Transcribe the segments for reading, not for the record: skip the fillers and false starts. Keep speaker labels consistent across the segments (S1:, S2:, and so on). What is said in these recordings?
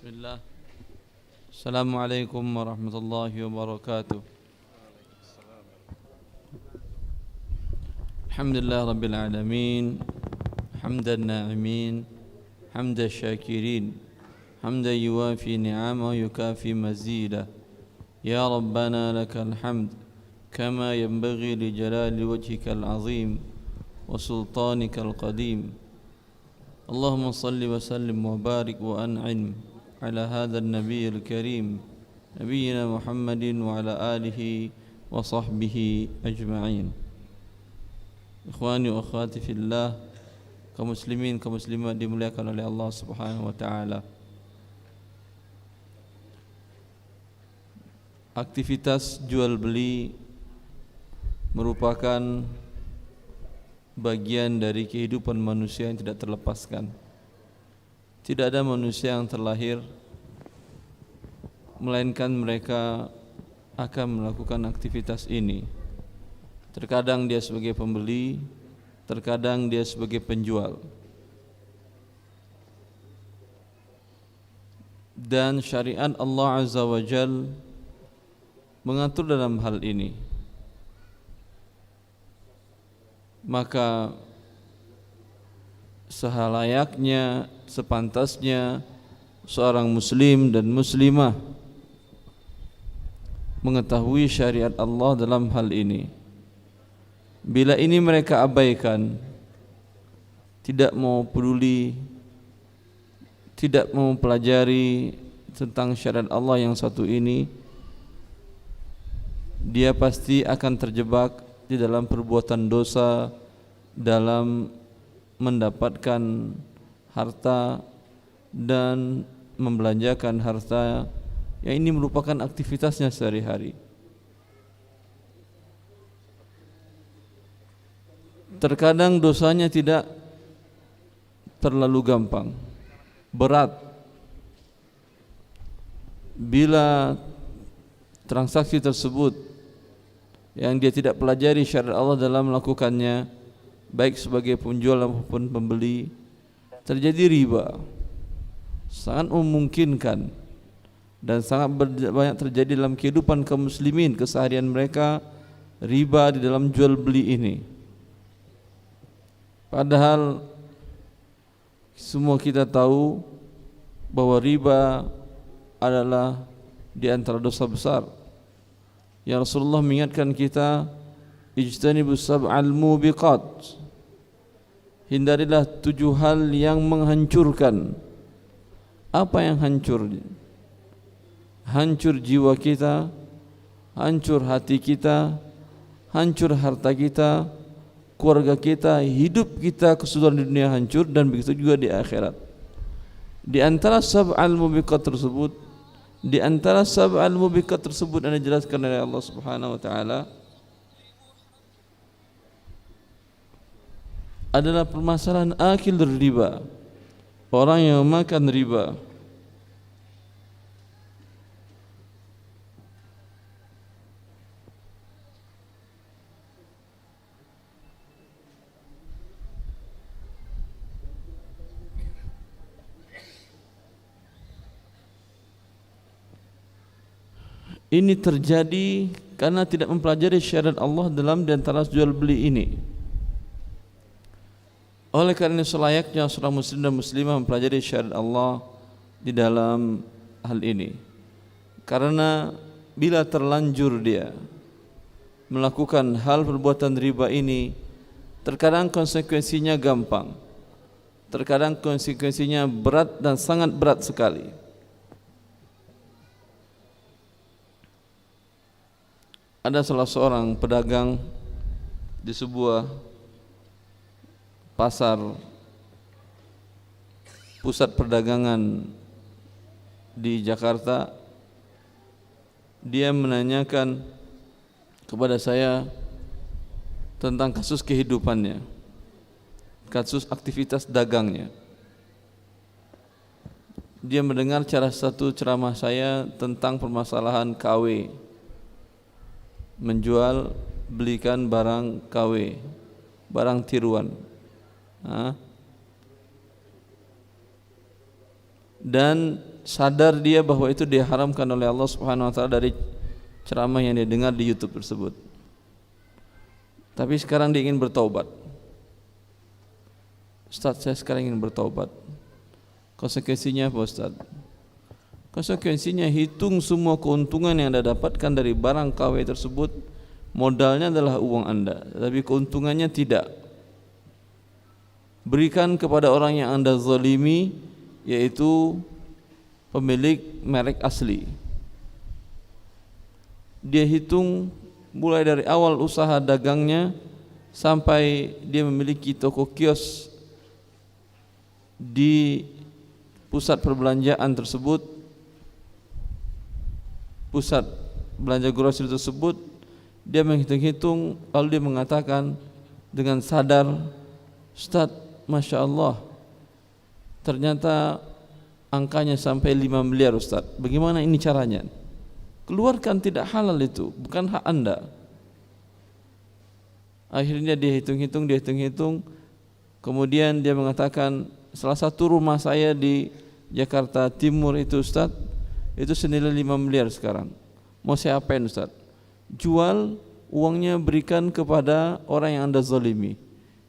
S1: Bismillah. Assalamualaikum warahmatullahi wabarakatuh. Alhamdulillah rabbil alamin. Hamdan na'imin, hamdan syakirin, hamdan yuwafi ni'ama yukafi mazida. Ya Rabbana lakal hamd kama yanbaghi li jalali wajhikal azim wa sultanikal qadim. Allahumma salli wa sallim wa barik wa an'im ala hadha an-nabiy al-karim nabiyyina Muhammadin wa ala alihi wa sahbihi ajma'in. Ikhwani wa akhwati fillah, kaum muslimin kaum muslimat dimuliakan oleh Allah Subhanahu wa taala. Aktivitas jual beli merupakan bagian dari kehidupan manusia yang tidak terlepaskan. Tidak ada manusia yang terlahir melainkan mereka akan melakukan aktivitas ini. Terkadang dia sebagai pembeli, terkadang dia sebagai penjual. Dan syariat Allah Azza wa Jal mengatur dalam hal ini. Maka sehalayaknya, sepantasnya seorang muslim dan muslimah mengetahui syariat Allah dalam hal ini. Bila ini mereka abaikan, tidak mau peduli, tidak mau pelajari tentang syariat Allah yang satu ini, dia pasti akan terjebak di dalam perbuatan dosa, dalam mendapatkan harta dan membelanjakan harta yang ini merupakan aktivitasnya sehari-hari. Terkadang dosanya tidak terlalu gampang, berat. Bila transaksi tersebut yang dia tidak pelajari syariat Allah dalam melakukannya, baik sebagai penjual maupun pembeli, terjadi riba, sangat memungkinkan dan sangat banyak terjadi dalam kehidupan kaum muslimin keseharian mereka, riba di dalam jual beli ini. Padahal semua kita tahu bahwa riba adalah di antara dosa besar. Ya Rasulullah mengingatkan kita, ijtanibus sab'al mubiqat, hindarilah 7 hal yang menghancurkan. Apa yang hancur? Hancur jiwa kita, hancur hati kita, hancur harta kita, keluarga kita, hidup kita, keseluruhan dunia hancur, dan begitu juga di akhirat. Di antara sab'al mubiqat tersebut, Anda jelaskan oleh Allah Subhanahu wa taala adalah permasalahan akil riba, orang yang makan riba. Ini terjadi karena tidak mempelajari syariat Allah dalam di antara jual beli ini. Oleh karena selayaknya seorang muslim dan muslimah mempelajari syariat Allah di dalam hal ini. Karena bila terlanjur dia melakukan hal perbuatan riba ini, terkadang konsekuensinya gampang, terkadang konsekuensinya berat dan sangat berat sekali. Ada salah seorang pedagang di sebuah pasar, pusat perdagangan di Jakarta. Dia menanyakan kepada saya tentang kasus kehidupannya, kasus aktivitas dagangnya. Dia mendengar satu ceramah saya tentang permasalahan KW, menjual belikan barang KW, barang tiruan. Dan sadar dia bahwa itu diharamkan oleh Allah Subhanahu wa taala dari ceramah yang dia dengar di YouTube tersebut. Tapi sekarang dia ingin bertaubat. Ustaz, saya sekarang ingin bertaubat. Konsekuensinya apa, Ustaz? Konsekuensinya hitung semua keuntungan yang Anda dapatkan dari barang KW tersebut. Modalnya adalah uang Anda, tapi keuntungannya tidak. Berikan kepada orang yang Anda zalimi, yaitu pemilik merek asli. Dia hitung mulai dari awal usaha dagangnya sampai dia memiliki toko kios di pusat perbelanjaan tersebut, pusat belanja grosir tersebut. Dia menghitung-hitung, lalu dia mengatakan dengan sadar, Ustaz, Masya Allah, ternyata angkanya sampai 5 miliar Ustaz. Bagaimana ini caranya? Keluarkan, tidak halal itu, bukan hak Anda. Akhirnya dia hitung-hitung, kemudian dia mengatakan, salah satu rumah saya di Jakarta Timur itu Ustaz, itu senilai 5 miliar sekarang. Mau saya apain Ustaz? Jual, uangnya berikan kepada orang yang Anda zalimi.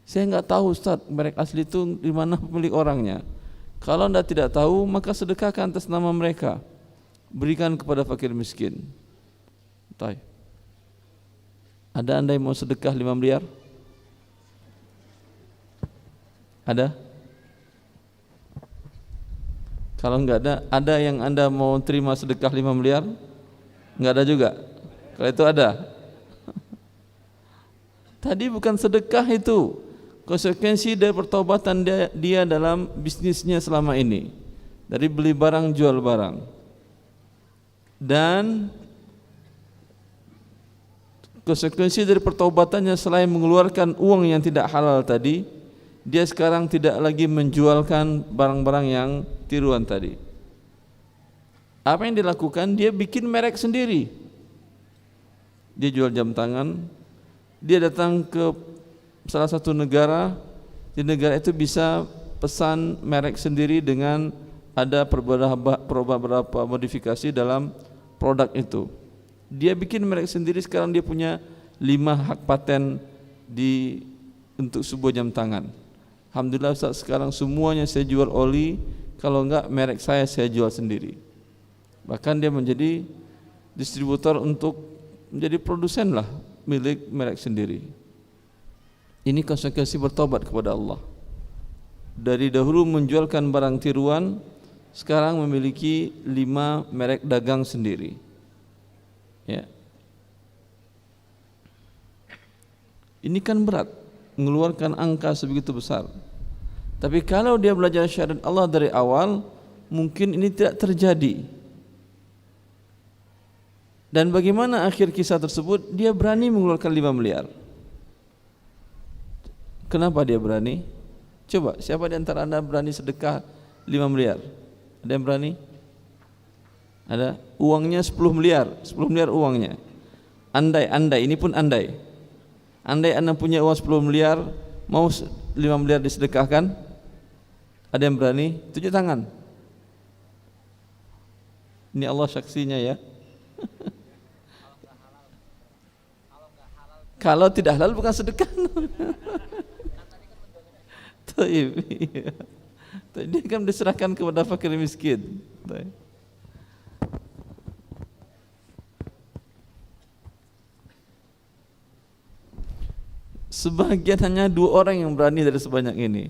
S1: Saya enggak tahu Ustaz, merek asli itu di mana pemilik orangnya. Kalau Anda tidak tahu, maka sedekahkan atas nama mereka. Berikan kepada fakir miskin. Baik. Ada Anda yang mau sedekah 5 miliar? Ada? Kalau enggak ada yang Anda mau terima sedekah 5 miliar? Enggak ada juga. Kalau itu ada. Tadi bukan sedekah itu. Konsekuensi dari pertobatan dia dalam bisnisnya selama ini. Dari beli barang, jual barang. Dan konsekuensi dari pertobatannya selain mengeluarkan uang yang tidak halal tadi, dia sekarang tidak lagi menjualkan barang-barang yang tiruan tadi. Apa yang dilakukan? Dia bikin merek sendiri. Dia jual jam tangan. Dia datang ke salah satu negara. Di negara itu bisa pesan merek sendiri dengan ada beberapa modifikasi dalam produk itu. Dia bikin merek sendiri. Sekarang dia punya 5 hak paten untuk sebuah jam tangan. Alhamdulillah Ustaz, sekarang semuanya saya jual oli. Kalau enggak merek saya jual sendiri. Bahkan dia menjadi distributor untuk menjadi produsen lah, milik merek sendiri. Ini konsekuensi bertobat kepada Allah. Dari dahulu menjualkan barang tiruan, sekarang memiliki 5 merek dagang sendiri. Ya. Ini kan berat, mengeluarkan angka sebegitu besar. Tapi kalau dia belajar syariat Allah dari awal, mungkin ini tidak terjadi. Dan bagaimana akhir kisah tersebut? Dia berani mengeluarkan 5 miliar. Kenapa dia berani? Coba, siapa di antara Anda berani sedekah 5 miliar? Ada yang berani? Ada? Uangnya 10 miliar. 10 miliar uangnya. Andai, ini pun andai. Andai Anda punya uang 10 miliar, mau 5 miliar disedekahkan? Ada yang berani? Tunjuk tangan. Ini Allah saksinya ya. Kalau tidak halal bukan sedekah. Dia kan diserahkan kepada fakir miskin. Sebagian hanya 2 orang yang berani dari sebanyak ini.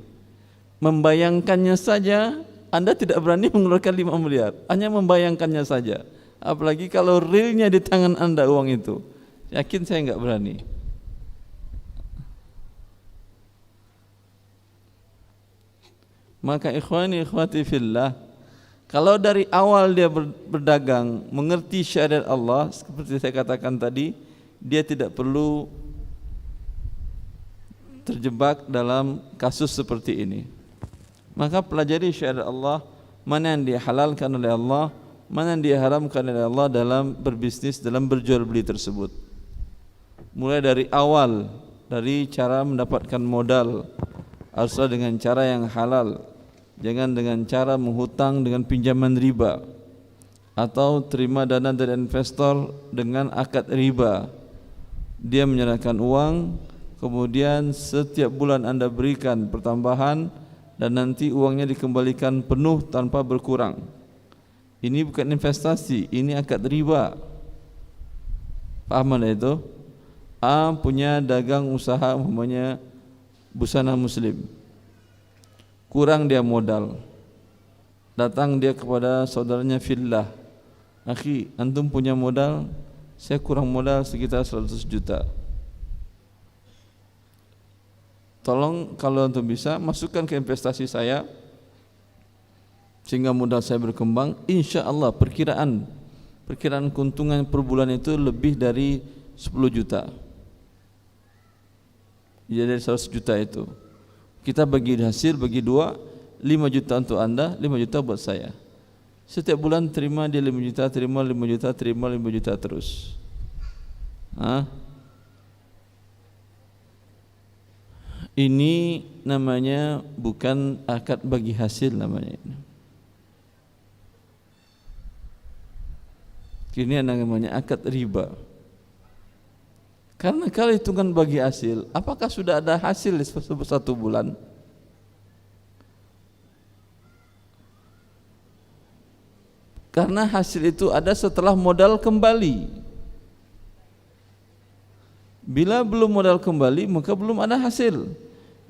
S1: Membayangkannya saja Anda tidak berani mengeluarkan 5 miliar. Hanya membayangkannya saja. Apalagi kalau realnya di tangan Anda uang itu. Yakin saya enggak berani. Maka ikhwati fillah, kalau dari awal dia berdagang, mengerti syariat Allah, seperti saya katakan tadi, dia tidak perlu terjebak dalam kasus seperti ini. Maka pelajari syariat Allah, mana yang dihalalkan oleh Allah, mana yang diharamkan oleh Allah dalam berbisnis, dalam berjual beli tersebut. Mulai dari awal, dari cara mendapatkan modal, haruslah dengan cara yang halal. Jangan dengan cara menghutang dengan pinjaman riba, atau terima dana dari investor dengan akad riba. Dia menyerahkan uang, kemudian setiap bulan Anda berikan pertambahan, dan nanti uangnya dikembalikan penuh tanpa berkurang. Ini bukan investasi, ini akad riba. Paham anda itu? A punya dagang usaha umpamanya busana muslim, kurang dia modal, datang dia kepada saudaranya fillah, akhi, antum punya modal, saya kurang modal sekitar 100 juta, tolong kalau antum bisa masukkan ke investasi saya sehingga modal saya berkembang. Insya Allah perkiraan keuntungan per bulan itu lebih dari 10 juta. Jadi dari 100 juta itu kita bagi hasil, bagi 2, 5 juta untuk anda, 5 juta buat saya. Setiap bulan terima dia 5 juta, terima 5 juta, terima 5 juta terus. Ini namanya bukan akad bagi hasil namanya. Ini namanya akad riba. Karena kalau hitungan bagi hasil, apakah sudah ada hasil di satu bulan? Karena hasil itu ada setelah modal kembali. Bila belum modal kembali, maka belum ada hasil.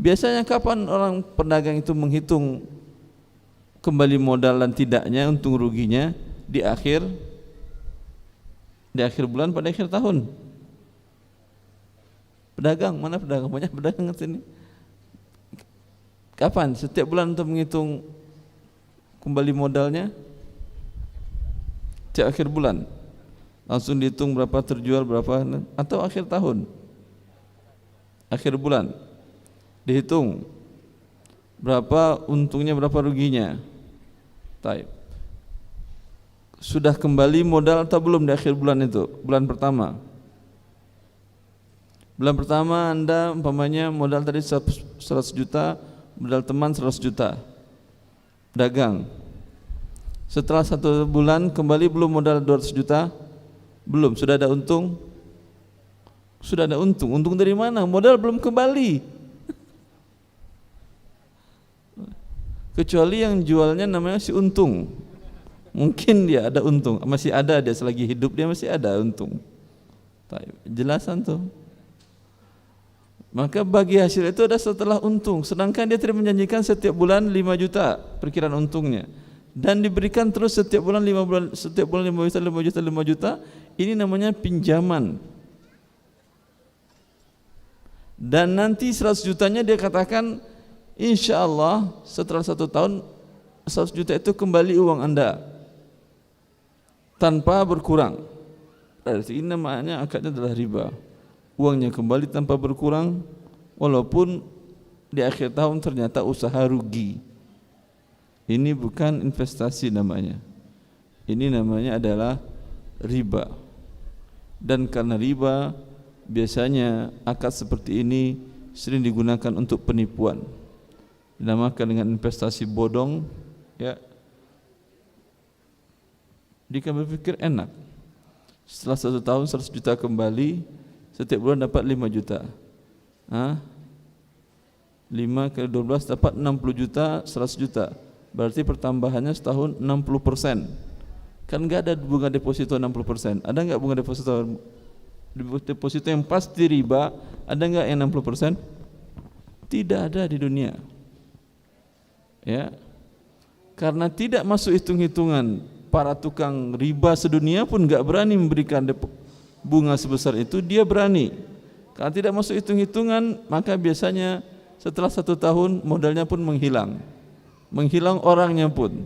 S1: Biasanya kapan orang pedagang itu menghitung kembali modal dan tidaknya, untung ruginya? Di akhir bulan, pada akhir tahun. Pedagang, mana pedagang? Banyak pedagang di sini. Kapan? Setiap bulan untuk menghitung kembali modalnya? Setiap akhir bulan. Langsung dihitung berapa terjual, berapa, atau akhir tahun? Akhir bulan. Dihitung berapa untungnya, berapa ruginya. Taib. Sudah kembali modal atau belum di akhir bulan itu? Bulan pertama. Bulan pertama anda umpamanya modal tadi 100 juta, modal teman 100 juta, dagang. Setelah 1 bulan kembali belum modal 200 juta? Belum, sudah ada untung? Sudah ada untung. Untung dari mana? Modal belum kembali. Kecuali yang jualnya namanya si untung. Mungkin dia ada untung, masih ada dia selagi hidup, dia masih ada untung. Jelasan tuh. Maka bagi hasil itu ada setelah untung. Sedangkan dia tidak menjanjikan setiap bulan 5 juta perkiraan untungnya, dan diberikan terus setiap bulan 5 juta, 5 juta, 5 juta. Ini namanya pinjaman. Dan nanti 100 jutanya dia katakan, insya Allah setelah 1 tahun 100 juta itu kembali uang anda tanpa berkurang. Berarti ini namanya akadnya adalah riba. Uangnya kembali tanpa berkurang, walaupun di akhir tahun ternyata usaha rugi. Ini bukan investasi namanya. Ini namanya adalah riba. Dan karena riba, biasanya akad seperti ini sering digunakan untuk penipuan. Dinamakan dengan investasi bodong, ya. Dia berpikir enak. Setelah 1 tahun 100 juta kembali, setiap bulan dapat 5 juta. 5 kali 12 dapat 60 juta, 100 juta. Berarti pertambahannya setahun 60%. Kan enggak ada bunga deposito 60%. Ada enggak bunga deposito yang pasti riba? Ada enggak yang 60%? Tidak ada di dunia. Ya. Karena tidak masuk hitung-hitungan, para tukang riba sedunia pun enggak berani memberikan bunga sebesar itu. Dia berani. Kalau tidak masuk hitung-hitungan, maka biasanya setelah 1 tahun modalnya pun menghilang orangnya pun.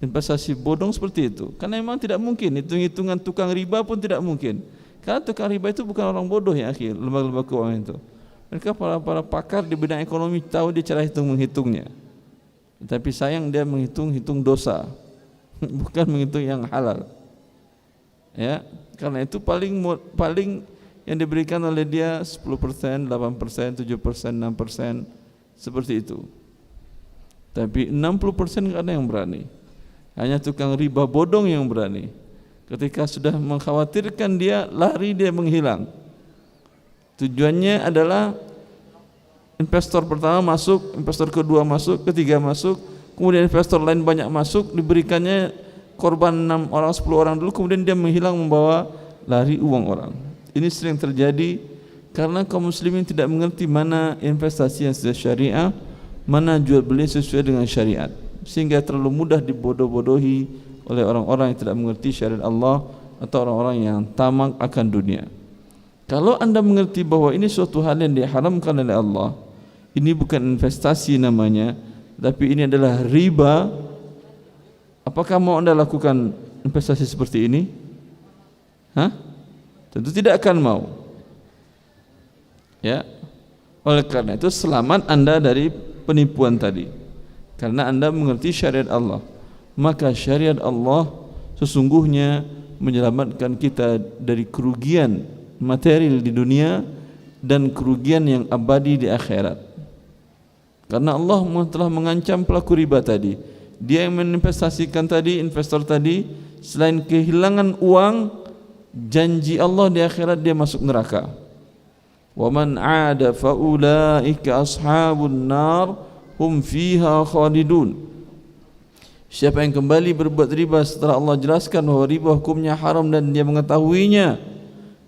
S1: Investasi bodong seperti itu. Karena memang tidak mungkin, hitung-hitungan tukang riba pun tidak mungkin. Karena tukang riba itu bukan orang bodoh ya akhir, lembaga-lembaga keuangan itu. Mereka para pakar di bidang ekonomi, tahu dia cara menghitungnya. Tapi sayang dia menghitung dosa, bukan menghitung yang halal. Ya, karena itu paling yang diberikan oleh dia 10%, 8%, 7%, 6%, seperti itu. Tapi 60% nggak ada yang berani. Hanya tukang riba bodong yang berani. Ketika sudah mengkhawatirkan dia, lari, dia menghilang. Tujuannya adalah investor pertama masuk, investor kedua masuk, ketiga masuk, kemudian investor lain banyak masuk, diberikannya korban 6 orang, 10 orang dulu, kemudian dia menghilang membawa lari uang orang. Ini sering terjadi karena kaum muslimin tidak mengerti mana investasi yang sudah syariah, mana jual beli sesuai dengan syariat, sehingga terlalu mudah dibodoh-bodohi oleh orang-orang yang tidak mengerti syariat Allah atau orang-orang yang tamak akan dunia. Kalau anda mengerti bahwa ini suatu hal yang diharamkan oleh Allah, ini bukan investasi namanya, tapi ini adalah riba, apakah mau anda lakukan investasi seperti ini? Tentu tidak akan mau. Ya, oleh karena itu selamat anda dari penipuan tadi, karena anda mengerti syariat Allah. Maka syariat Allah sesungguhnya menyelamatkan kita dari kerugian material di dunia dan kerugian yang abadi di akhirat. Karena Allah telah mengancam pelaku riba tadi. Dia yang menginvestasikan tadi, investor tadi, selain kehilangan uang, janji Allah di akhirat dia masuk neraka. Wa man 'ada fa ulaika ashabun nar hum fiha khalidun. Siapa yang kembali berbuat riba setelah Allah jelaskan bahwa riba hukumnya haram dan dia mengetahuinya,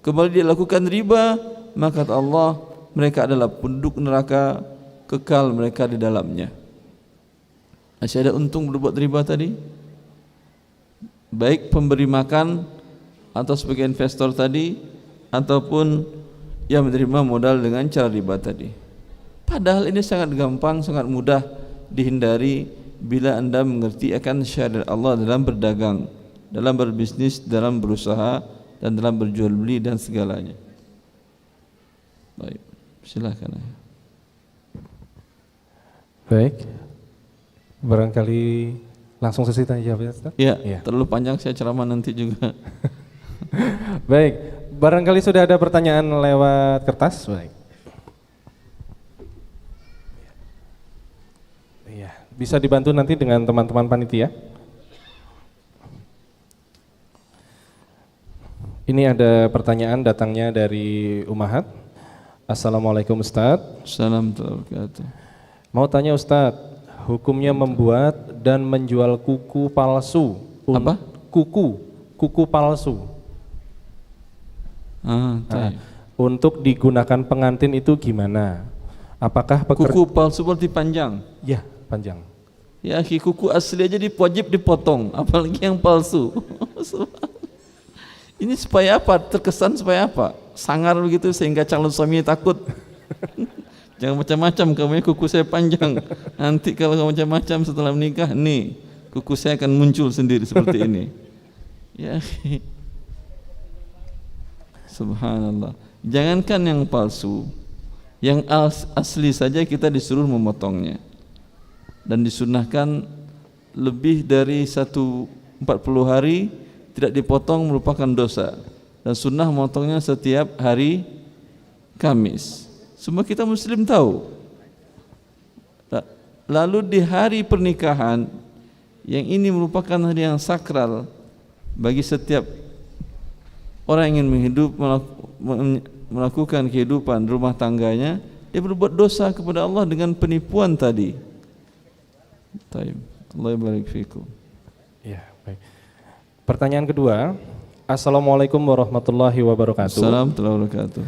S1: kembali dia lakukan riba, maka kata Allah, mereka adalah penduduk neraka, kekal mereka di dalamnya. Masih ada untung berbuat riba tadi? Baik pemberi makan atau sebagai investor tadi, ataupun yang menerima modal dengan cara riba tadi. Padahal ini sangat gampang, sangat mudah dihindari bila anda mengerti akan syariat Allah dalam berdagang, dalam berbisnis, dalam berusaha, dan dalam berjual beli dan segalanya. Baik, silakan.
S2: Baik, barangkali langsung sesi tanya jawab ya, Ustaz?
S1: Ya, terlalu panjang saya ceramah nanti juga.
S2: Baik, barangkali sudah ada pertanyaan lewat kertas. Baik. Iya, bisa dibantu nanti dengan teman-teman panitia. Ini ada pertanyaan datangnya dari Umahat. Assalamualaikum Ustaz.
S1: Assalamualaikum warahmatullahi wabarakatuh.
S2: Mau tanya Ustaz, hukumnya membuat dan menjual kuku palsu.
S1: Apa?
S2: Kuku palsu. Untuk digunakan pengantin itu gimana? Apakah
S1: kuku palsu berarti panjang?
S2: Ya, panjang.
S1: Ya, kuku asli aja wajib dipotong, apalagi yang palsu. Ini supaya apa? Terkesan supaya apa? Sangar begitu sehingga calon suami takut. Jangan macam-macam, kamu kuku saya panjang. Nanti kalau kamu macam-macam setelah menikah, nih kuku saya akan muncul sendiri seperti ini. Ya, subhanallah. Jangankan yang palsu, yang asli saja kita disuruh memotongnya. Dan disunahkan lebih dari 40 hari tidak dipotong merupakan dosa. Dan sunnah memotongnya setiap hari Kamis. Semua kita muslim tahu. Lalu di hari pernikahan, yang ini merupakan hari yang sakral bagi setiap orang yang ingin melakukan kehidupan rumah tangganya, dia berbuat dosa kepada Allah dengan penipuan tadi. Allah barik fikum. Ya,
S2: baik. Pertanyaan kedua. Assalamualaikum warahmatullahi wabarakatuh.
S1: Assalamualaikum warahmatullahi wabarakatuh.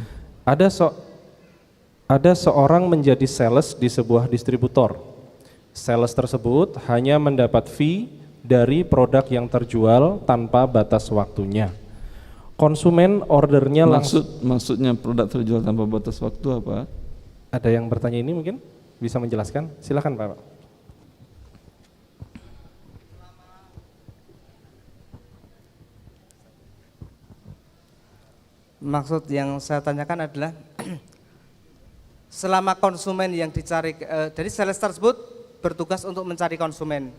S1: Ada seorang menjadi sales di sebuah distributor. Sales tersebut hanya mendapat fee dari produk yang terjual tanpa batas waktunya. Konsumen ordernya maksudnya produk terjual tanpa batas waktu apa? Ada yang bertanya ini mungkin bisa menjelaskan? Silakan Pak.
S3: Maksud yang saya tanyakan adalah selama konsumen yang dicari, jadi sales tersebut bertugas untuk mencari konsumen.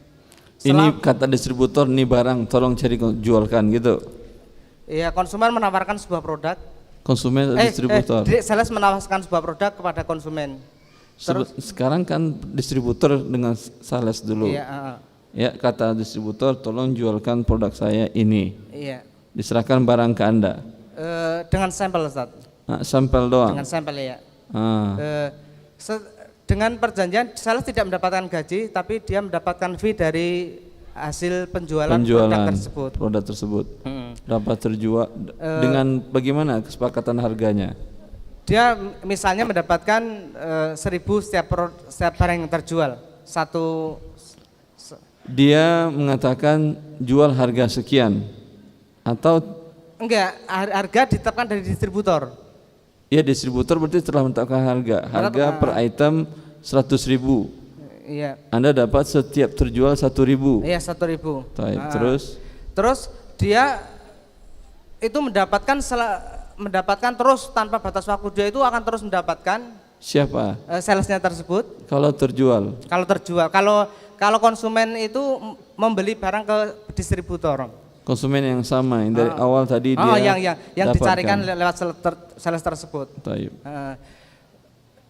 S3: Ini kata distributor, nih barang tolong cari jualkan gitu. Iya, konsumen menawarkan sebuah produk. Konsumen atau distributor? Sales menawarkan sebuah produk kepada konsumen.
S1: Sekarang kan distributor dengan sales dulu.
S3: Iya,
S1: Ya, kata distributor, tolong jualkan produk saya ini.
S3: Iya.
S1: Diserahkan barang ke Anda.
S3: Dengan sampel, Ustaz.
S1: Sampel doang.
S3: Dengan sampel ya.
S1: Ah.
S3: Dengan perjanjian sales tidak mendapatkan gaji, tapi dia mendapatkan fee dari hasil penjualan
S1: produk tersebut. Dapat terjual dengan bagaimana kesepakatan harganya?
S3: Dia misalnya mendapatkan 1.000 setiap barang yang terjual.
S1: Dia mengatakan jual harga sekian atau
S3: enggak, harga ditetapkan dari distributor.
S1: Ya, distributor berarti telah menetapkan harga per item 100.000.
S3: Iya.
S1: Anda dapat setiap terjual 1.000.
S3: Iya, 1.000.
S1: Terus
S3: dia itu mendapatkan terus tanpa batas waktu, dia itu akan terus mendapatkan.
S1: Siapa?
S3: Salesnya tersebut.
S1: Kalau terjual.
S3: Kalau konsumen itu membeli barang ke distributor.
S1: Konsumen yang sama yang dari awal tadi dia
S3: yang dicarikan lewat sales tersebut.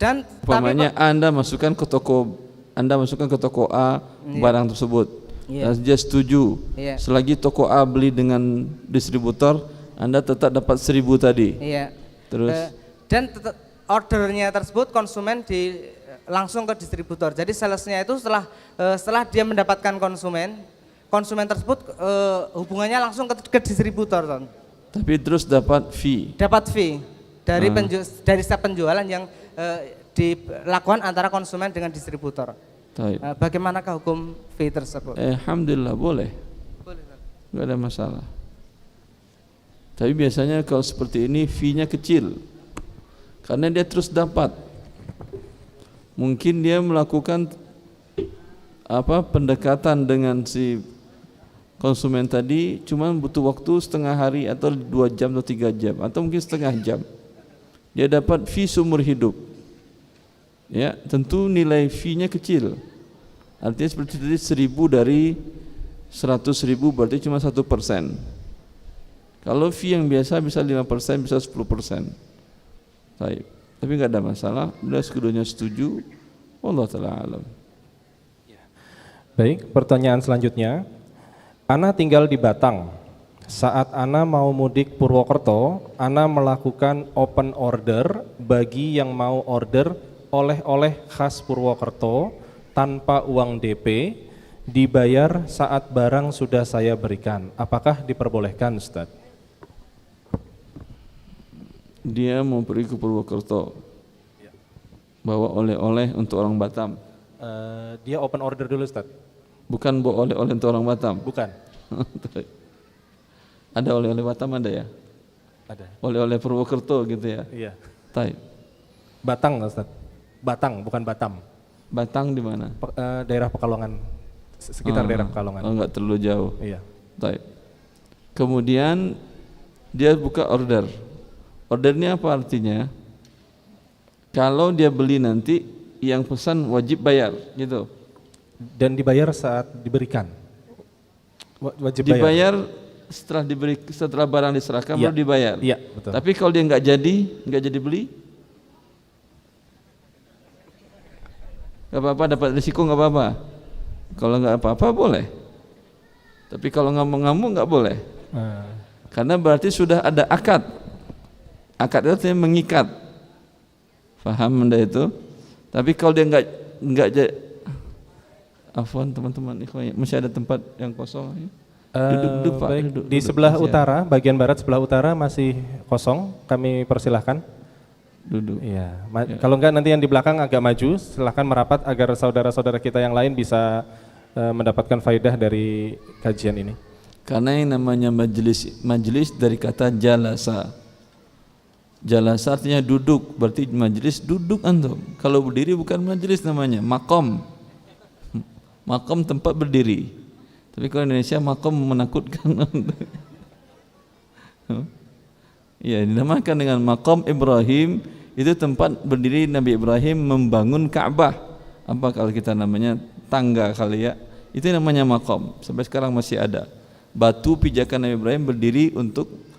S3: Dan
S1: umpamanya Anda masukkan ke toko A barang tersebut. Dan dia setuju. Selagi toko A beli dengan distributor, Anda tetap dapat 1.000 tadi.
S3: Iya.
S1: Terus
S3: dan ordernya tersebut konsumen langsung ke distributor. Jadi salesnya itu setelah dia mendapatkan konsumen tersebut hubungannya langsung ke distributor, Ton.
S1: Tapi terus dapat fee.
S3: Dapat fee dari setiap penjualan yang dilakukan antara konsumen dengan distributor. Bagaimanakah hukum fee tersebut?
S1: Alhamdulillah boleh. Enggak ada masalah. Tapi biasanya kalau seperti ini fee-nya kecil. Karena dia terus dapat. Mungkin dia melakukan pendekatan dengan si konsumen tadi cuma butuh waktu setengah hari atau 2 jam atau 3 jam atau mungkin setengah jam. Dia dapat fee seumur hidup. Ya, tentu nilai fee-nya kecil. Artinya seperti tadi 1.000 dari 100.000 berarti cuma 1%. Kalau fee yang biasa bisa 5%, bisa 10%. Baik. Tapi enggak ada masalah, bila keduanya setuju, Allah Ta'ala alam.
S2: Baik, pertanyaan selanjutnya. Ana tinggal di Batang. Saat Ana mau mudik Purwokerto, Ana melakukan open order bagi yang mau order oleh-oleh khas Purwokerto tanpa uang DP, dibayar saat barang sudah saya berikan. Apakah diperbolehkan, Ustaz?
S1: Dia mau pergi ke Purwokerto, bawa oleh-oleh untuk orang Batam.
S2: Dia open order dulu, Ustaz.
S1: Bukan bawa oleh-oleh untuk orang Batam.
S2: Bukan.
S1: Ada oleh-oleh Batam ada ya?
S2: Ada.
S1: Oleh-oleh Purwokerto gitu ya?
S2: Iya.
S1: Taib.
S2: Batang, Ustaz. Batang, bukan Batam.
S1: Batang di mana?
S2: Daerah Pekalongan, sekitar daerah Pekalongan.
S1: Oh, enggak terlalu jauh.
S2: Iya.
S1: Taib. Kemudian dia buka order. Ordernya apa artinya? Kalau dia beli nanti, yang pesan wajib bayar, gitu.
S2: Dan dibayar saat diberikan. Wajib
S1: dibayar setelah barang diserahkan baru dibayar.
S2: Iya, betul.
S1: Tapi kalau dia nggak jadi beli, nggak apa-apa, dapat risiko nggak apa-apa. Kalau nggak apa-apa boleh. Tapi kalau ngamuk-ngamuk nggak boleh. Karena berarti sudah ada akad. Akad itu artinya mengikat. Faham Anda itu? Tapi kalau dia nggak afwan teman-teman, masih ada tempat yang kosong. Duduk Pak. Duduk,
S2: di sebelah utara, bagian barat sebelah utara masih kosong. Kami persilahkan.
S1: Duduk.
S2: Iya. Kalau enggak nanti yang di belakang agak maju, silahkan merapat agar saudara-saudara kita yang lain bisa mendapatkan faidah dari kajian ini.
S1: Karena yang namanya majelis dari kata jalasa. Jalasa artinya duduk, berarti majelis duduk antum. Kalau berdiri bukan majelis namanya, maqam. Maqam tempat berdiri. Tapi kalau Indonesia maqam menakutkan. Ya, dinamakan dengan maqam Ibrahim, itu tempat berdiri Nabi Ibrahim membangun Ka'bah. Apa kalau kita namanya tangga kali ya. Itu namanya maqam. Sampai sekarang masih ada. Batu pijakan Nabi Ibrahim berdiri untuk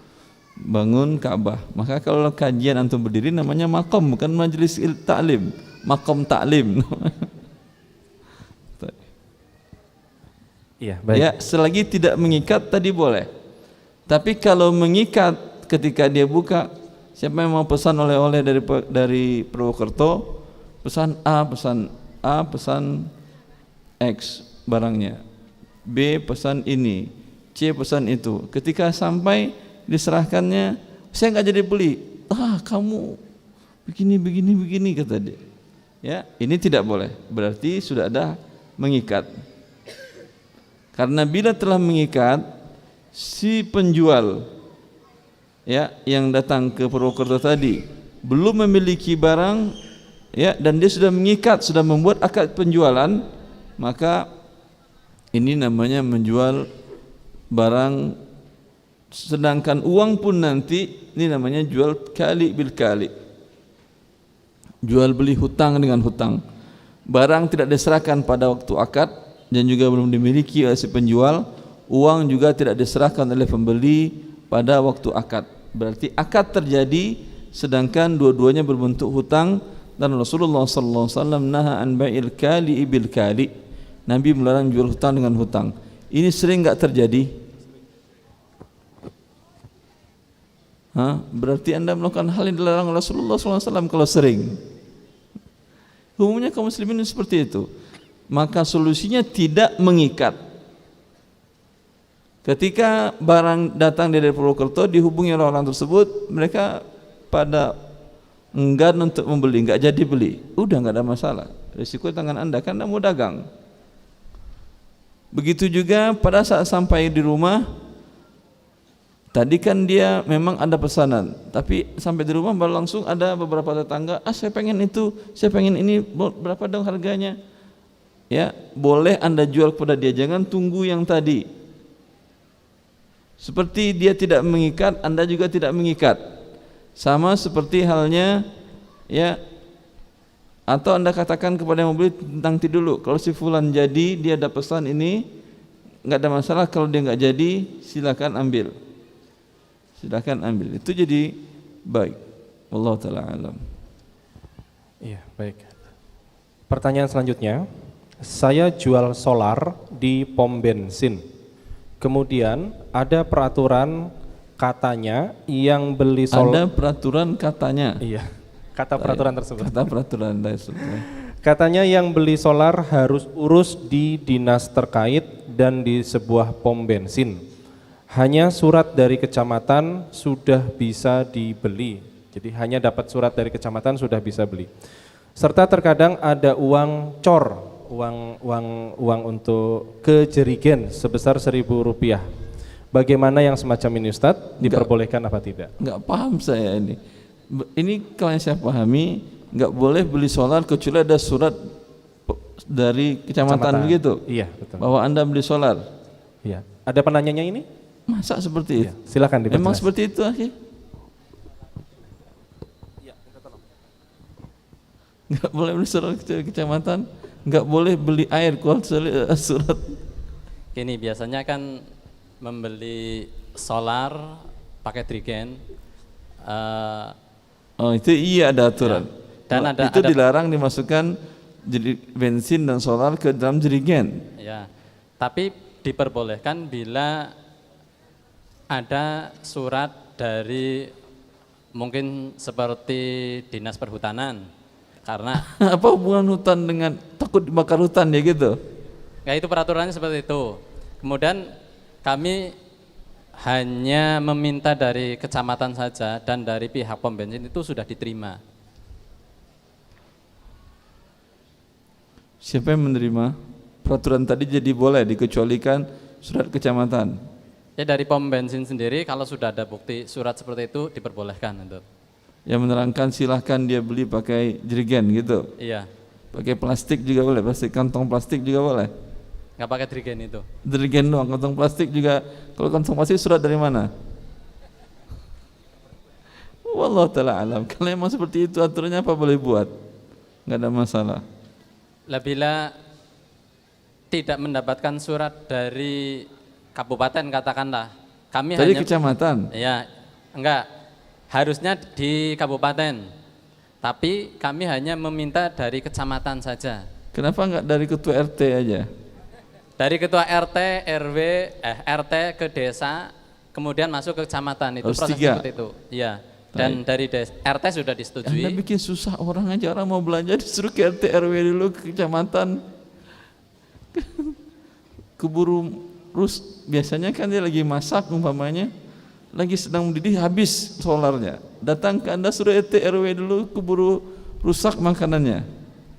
S1: bangun Ka'bah. Maka kalau kajian antum berdiri namanya maqam, bukan majelis ta'lim. makom taklim.
S2: Iya, baik.
S1: Ya, selagi tidak mengikat tadi boleh. Tapi kalau mengikat ketika dia buka, siapa yang mau pesan oleh-oleh dari Purwokerto, pesan A, pesan X barangnya, B pesan ini, C pesan itu. Ketika sampai diserahkannya, saya nggak jadi beli. Kamu begini kata dia. Ya, ini tidak boleh. Berarti sudah ada mengikat. Karena bila telah mengikat, si penjual ya yang datang ke Purwokerto tadi belum memiliki barang ya, dan dia sudah mengikat, sudah membuat akad penjualan, maka ini namanya menjual barang, sedangkan uang pun nanti ini namanya jual kali bil kali, jual beli hutang dengan hutang. Barang tidak diserahkan pada waktu akad dan juga belum dimiliki oleh si penjual, uang juga tidak diserahkan oleh pembeli pada waktu akad. Berarti akad terjadi sedangkan dua-duanya berbentuk hutang, dan Rasulullah sallallahu alaihi wasallam naha an bai'il kali bil kali. Nabi melarang jual hutang dengan hutang. Ini sering enggak terjadi? Berarti Anda melakukan hal yang dilarang Rasulullah sallallahu alaihi wasallam kalau sering. Umumnya kaum muslimin seperti itu. Maka solusinya tidak mengikat. Ketika barang datang dari Purwokerto, dihubungi oleh orang tersebut, mereka pada enggan untuk membeli, enggak jadi beli. Udah enggak ada masalah. Risiko tangan Anda, kan Anda mau dagang. Begitu juga pada saat sampai di rumah, tadi kan dia memang ada pesanan, tapi sampai di rumah baru langsung ada beberapa tetangga, saya pengen itu, saya pengen ini, berapa dong harganya? Ya, boleh Anda jual kepada dia, jangan tunggu yang tadi. Seperti dia tidak mengikat, Anda juga tidak mengikat. Sama seperti halnya ya, atau Anda katakan kepada yang membeli, nanti dulu, kalau si fulan jadi, dia ada pesan ini, enggak ada masalah. Kalau dia enggak jadi, silakan ambil. Silakan ambil. Itu jadi baik. Wallahu taala alam.
S2: Iya, baik. Pertanyaan selanjutnya, saya jual solar di pom bensin. Kemudian ada peraturan katanya yang beli solar.
S1: Ada peraturan katanya.
S2: Iya, kata peraturan tersebut.
S1: Kata peraturan tersebut.
S2: Katanya yang beli solar harus urus di dinas terkait dan di sebuah pom bensin. Hanya surat dari kecamatan sudah bisa dibeli. Jadi hanya dapat surat dari kecamatan sudah bisa beli. Serta terkadang ada uang cor, uang untuk kejerigen sebesar Rp1.000. Bagaimana yang semacam ini Ustadz? Diperbolehkan apa tidak?
S1: Enggak paham saya ini. Ini kalau yang saya pahami, enggak boleh beli solar kecuali ada surat dari kecamatan begitu.
S2: Iya, betul.
S1: Bahwa Anda beli solar.
S2: Iya. Ada penanyanya ini?
S1: Masa seperti itu?
S2: Silakan diperjelas.
S1: Memang seperti itu, akhi? Enggak boleh beli surat kecamatan, enggak boleh beli air kecuali surat.
S4: Gini, biasanya kan membeli solar pakai drigen.
S1: Oh, itu iya ada aturan.
S4: Ya. Dan
S1: itu dilarang dimasukkan bensin dan solar ke dalam jerigen.
S4: Ya. Tapi diperbolehkan bila ada surat dari mungkin seperti dinas perhutanan. Karena
S1: apa hubungan hutan dengan takut dibakar hutan ya gitu?
S4: Ya itu peraturannya seperti itu. Kemudian kami hanya meminta dari kecamatan saja dan dari pihak pom bensin itu sudah diterima.
S1: Siapa yang menerima? Peraturan tadi jadi boleh dikecualikan surat kecamatan.
S4: Ya dari pom bensin sendiri kalau sudah ada bukti surat seperti itu diperbolehkan untuk.
S1: Yang menerangkan silahkan dia beli pakai jerigen gitu.
S4: Iya.
S1: Pakai plastik juga boleh, plastik kantong plastik juga boleh.
S4: Nggak pakai jerigen itu.
S1: Jerigen doang, kantong plastik juga. Kalau kantong plastik surat dari mana? Wallahu taala alam. Kalau memang seperti itu aturannya apa boleh buat? Nggak ada masalah.
S4: Bila tidak mendapatkan surat dari kabupaten katakanlah, kami
S1: tadi
S4: hanya
S1: kecamatan.
S4: ya enggak, harusnya di kabupaten. Tapi kami hanya meminta dari kecamatan saja.
S1: Kenapa enggak dari ketua RT aja?
S4: Dari ketua RT, RW, RT ke desa, kemudian masuk ke kecamatan, itu
S1: Harus
S4: proses
S1: 3.
S4: seperti itu. Iya. Dan dari RT sudah disetujui.
S1: Anda bikin susah orang aja, orang mau belanja disuruh ke RT RW dulu, ke kecamatan. Keburu biasanya kan dia lagi masak umpamanya, lagi sedang mendidih habis solarnya. Datang ke Anda suruh RT RW dulu, keburu rusak makanannya.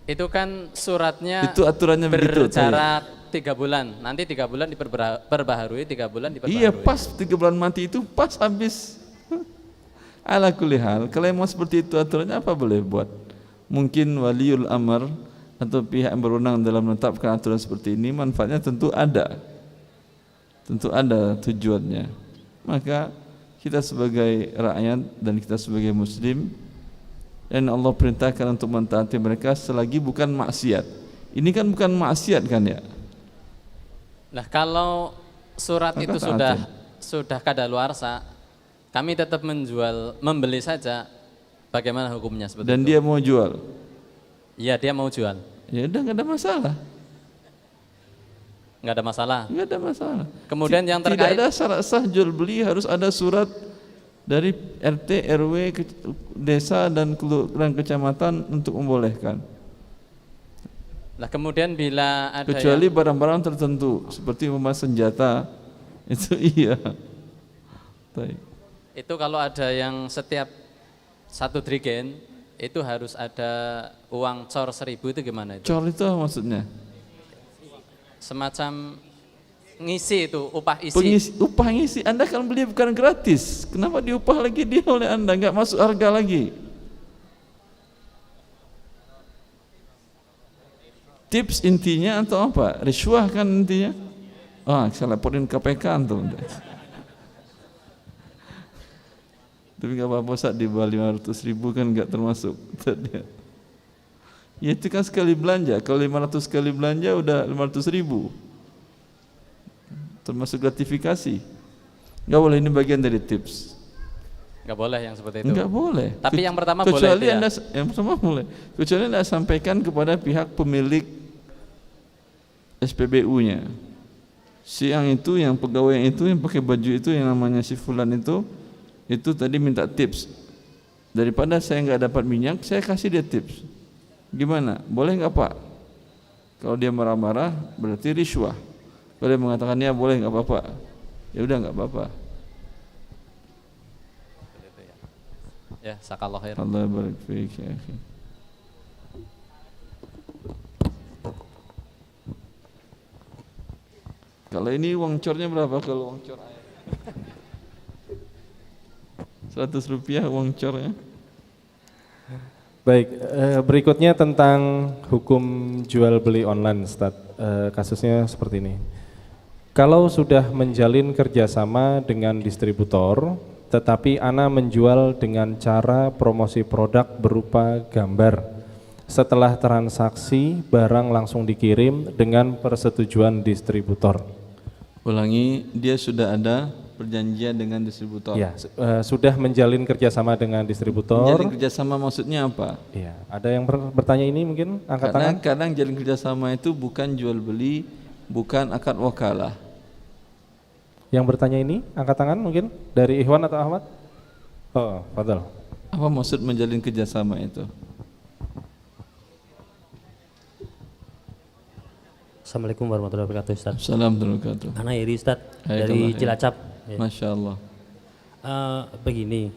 S4: Itu kan suratnya
S1: Itu aturannya begitu.
S4: berjarak 3 bulan. Nanti 3 bulan diperbaharui, 3 bulan diperbaharui.
S1: Iya, pas 3 bulan mati itu pas habis. Ala kulli hal, kalau mau seperti itu aturannya apa boleh buat? Mungkin waliul amr atau pihak yang berwenang dalam menetapkan aturan seperti ini manfaatnya tentu ada. Tentu ada tujuannya. Maka kita sebagai rakyat dan kita sebagai muslim dan Allah perintahkan untuk mentaati mereka selagi bukan maksiat. Ini kan bukan maksiat kan ya?
S4: Nah, kalau surat
S1: Maka
S4: itu sudah kadaluarsa, kami tetap membeli saja. Bagaimana hukumnya seperti
S1: Dan
S4: itu?
S1: dia mau jual.
S4: Iya, dia mau jual.
S1: Ya udah enggak ada masalah.
S4: Enggak ada masalah.
S1: Enggak ada masalah.
S4: Kemudian yang
S1: Tidak
S4: terkait
S1: ada syarat sah jual beli, harus ada surat dari RT, RW, desa dan kelurahan kecamatan untuk membolehkan.
S4: Nah, kemudian bila ada
S1: Kecuali barang-barang tertentu seperti senjata itu iya. Baik.
S4: itu kalau ada yang setiap 1 drigen itu harus ada uang cor 1.000, itu gimana itu?
S1: Cor itu apa maksudnya?
S4: Semacam ngisi itu, upah isi.
S1: Upah ngisi, Anda kan beli bukan gratis. Kenapa diupah lagi dia oleh Anda? Enggak masuk harga lagi. Tips intinya atau apa? Riswah kan intinya. Saya laporin KPK antum. Tapi nggak apa-apa, saat di bawah 500.000 kan nggak termasuk. Ya itu kan sekali belanja. Kalau 500 kali belanja udah 500.000, termasuk gratifikasi. Nggak boleh, ini bagian dari tips.
S4: Nggak boleh yang seperti itu.
S1: Nggak boleh.
S4: Tapi yang pertama
S1: kecuali
S4: boleh.
S1: Yang pertama boleh. Kecuali Anda sampaikan kepada pihak pemilik SPBU-nya. Si yang itu, yang pegawai yang pakai baju itu, yang namanya si fulan itu tadi minta tips. Daripada saya nggak dapat minyak, saya kasih dia tips. Gimana? Boleh nggak Pak? Kalau dia marah-marah berarti riswah. Kalau dia mengatakan ya boleh nggak apa-apa, ya udah nggak apa-apa.
S4: Ya, sakallah khair.
S1: Allah barik fiik ya akhi. Kalau ini uang cornya berapa kalau uang cor ayam? 100 rupiah uang cornya.
S2: Baik, berikutnya tentang hukum jual beli online, Ustaz. Kasusnya seperti ini. Kalau sudah menjalin kerjasama dengan distributor, tetapi Ana menjual dengan cara promosi produk berupa gambar. Setelah transaksi, barang langsung dikirim dengan persetujuan distributor.
S1: Ulangi, dia sudah ada perjanjian dengan distributor.
S2: Ya, sudah menjalin kerjasama dengan distributor.
S1: Menjalin kerjasama maksudnya apa?
S2: Iya, ada yang bertanya ini mungkin angkat tangan.
S1: Kadang jalin kerjasama itu bukan jual beli, bukan akad wakalah.
S2: Yang bertanya ini angkat tangan mungkin dari Ikhwan atau Ahmad? Oh, fadhal.
S1: Apa maksud menjalin kerjasama itu?
S5: Assalamualaikum warahmatullahi wabarakatuh, Ustaz.
S1: Assalamualaikum warahmatullahi wabarakatuh.
S5: Ana Iri, Ustaz,
S1: Hai,
S5: dari
S1: hai.
S5: Cilacap. Ya.
S1: Masya Allah.
S5: Begini,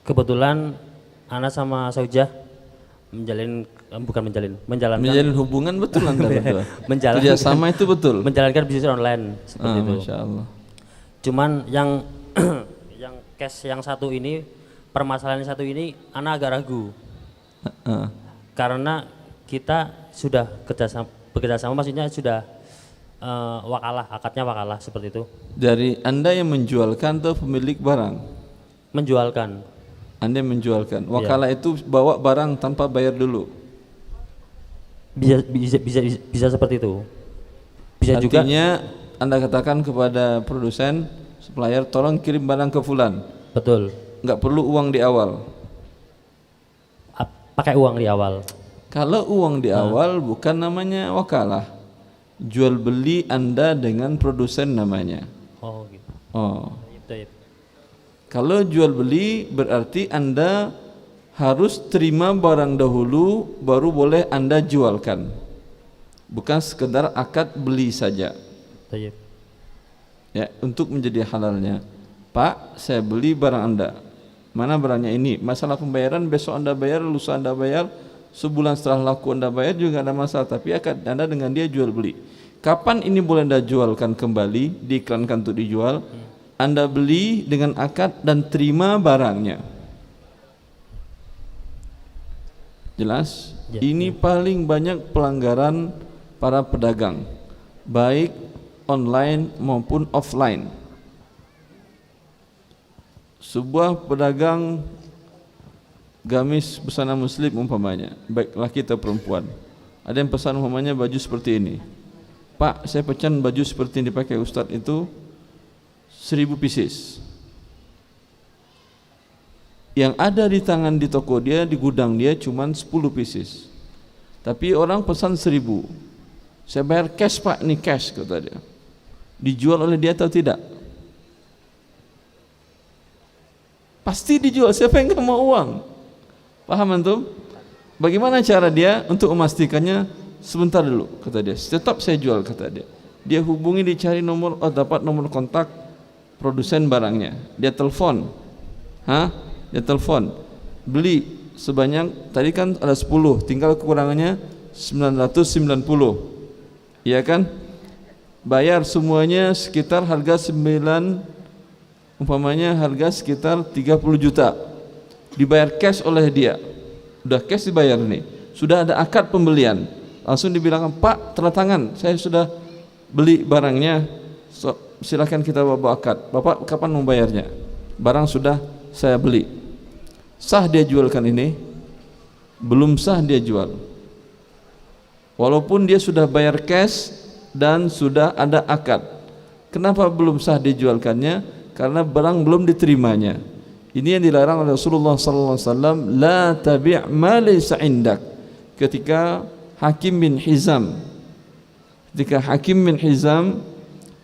S5: kebetulan Ana sama Saujah menjalankan
S1: Menjalin hubungan betul Anda berdua.
S5: menjalankan
S1: Kerjasama itu betul.
S5: menjalankan bisnis online seperti itu.
S1: Masya Allah.
S5: Cuman yang yang case yang satu ini, permasalahan yang satu ini Ana agak ragu karena kita sudah bekerjasama, maksudnya sudah wakalah, akadnya wakalah seperti itu.
S1: Dari Anda yang menjualkan atau pemilik barang?
S5: Menjualkan.
S1: Anda yang menjualkan. Wakalah itu bawa barang tanpa bayar dulu.
S5: Bisa seperti itu. Bisa juga.
S1: Artinya Anda katakan kepada produsen, supplier, tolong kirim barang ke fulan.
S5: Betul.
S1: Enggak perlu uang di awal.
S5: pakai uang di awal.
S1: Kalau uang di awal bukan namanya wakalah. Jual beli Anda dengan produsen namanya.
S5: Oh gitu.
S1: Oh.
S5: Taib.
S1: Kalau jual beli berarti Anda harus terima barang dahulu baru boleh Anda jualkan. Bukan sekedar akad beli saja.
S5: Taib.
S1: Ya, untuk menjadi halalnya. Pak, saya beli barang Anda. Mana barangnya ini? Masalah pembayaran besok Anda bayar, lusa Anda bayar, sebulan setelah laku Anda bayar juga ada masalah, tapi akad Anda dengan dia jual beli. Kapan ini boleh Anda jualkan kembali, diiklankan untuk dijual? Anda beli dengan akad dan terima barangnya. Jelas?
S5: Ya.
S1: Ini paling banyak pelanggaran para pedagang, baik online maupun offline. Sebuah pedagang gamis busana muslim umpamanya, baik laki atau perempuan, ada yang pesan umpamanya baju seperti ini. Pak, saya pesan baju seperti yang dipakai Ustadz itu 1000 pieces. Yang ada di tangan di toko dia, di gudang dia cuman 10 pieces. Tapi orang pesan 1000. Saya bayar cash Pak, ini cash kata dia. Dijual oleh dia atau tidak? Pasti dijual, siapa yang gak mau uang? Paham antum? Bagaimana cara dia untuk memastikannya? Sebentar dulu kata dia, tetap saya jual kata dia. Dia hubungi, dicari nomor, dapat nomor kontak produsen barangnya. Dia telepon. Dia telepon. Beli sebanyak, tadi kan ada 10, tinggal kekurangannya 990. Iya kan? Bayar semuanya sekitar harga 9, umpamanya harga sekitar 30 juta. Dibayar cash oleh dia. Udah cash dibayar nih. Sudah ada akad pembelian. Langsung dibilang, Pak, tanda tangan, saya sudah beli barangnya, silakan kita bawa akad. Bapak kapan mau bayarnya? Barang sudah saya beli. Sah dia jualkan ini? Belum sah dia jual. Walaupun dia sudah bayar cash dan sudah ada akad. Kenapa belum sah dijualkannya? Karena barang belum diterimanya. Ini yang dilarang oleh Rasulullah sallallahu alaihi wasallam, la tabi' ma laysa indak. Ketika Hakim bin Hizam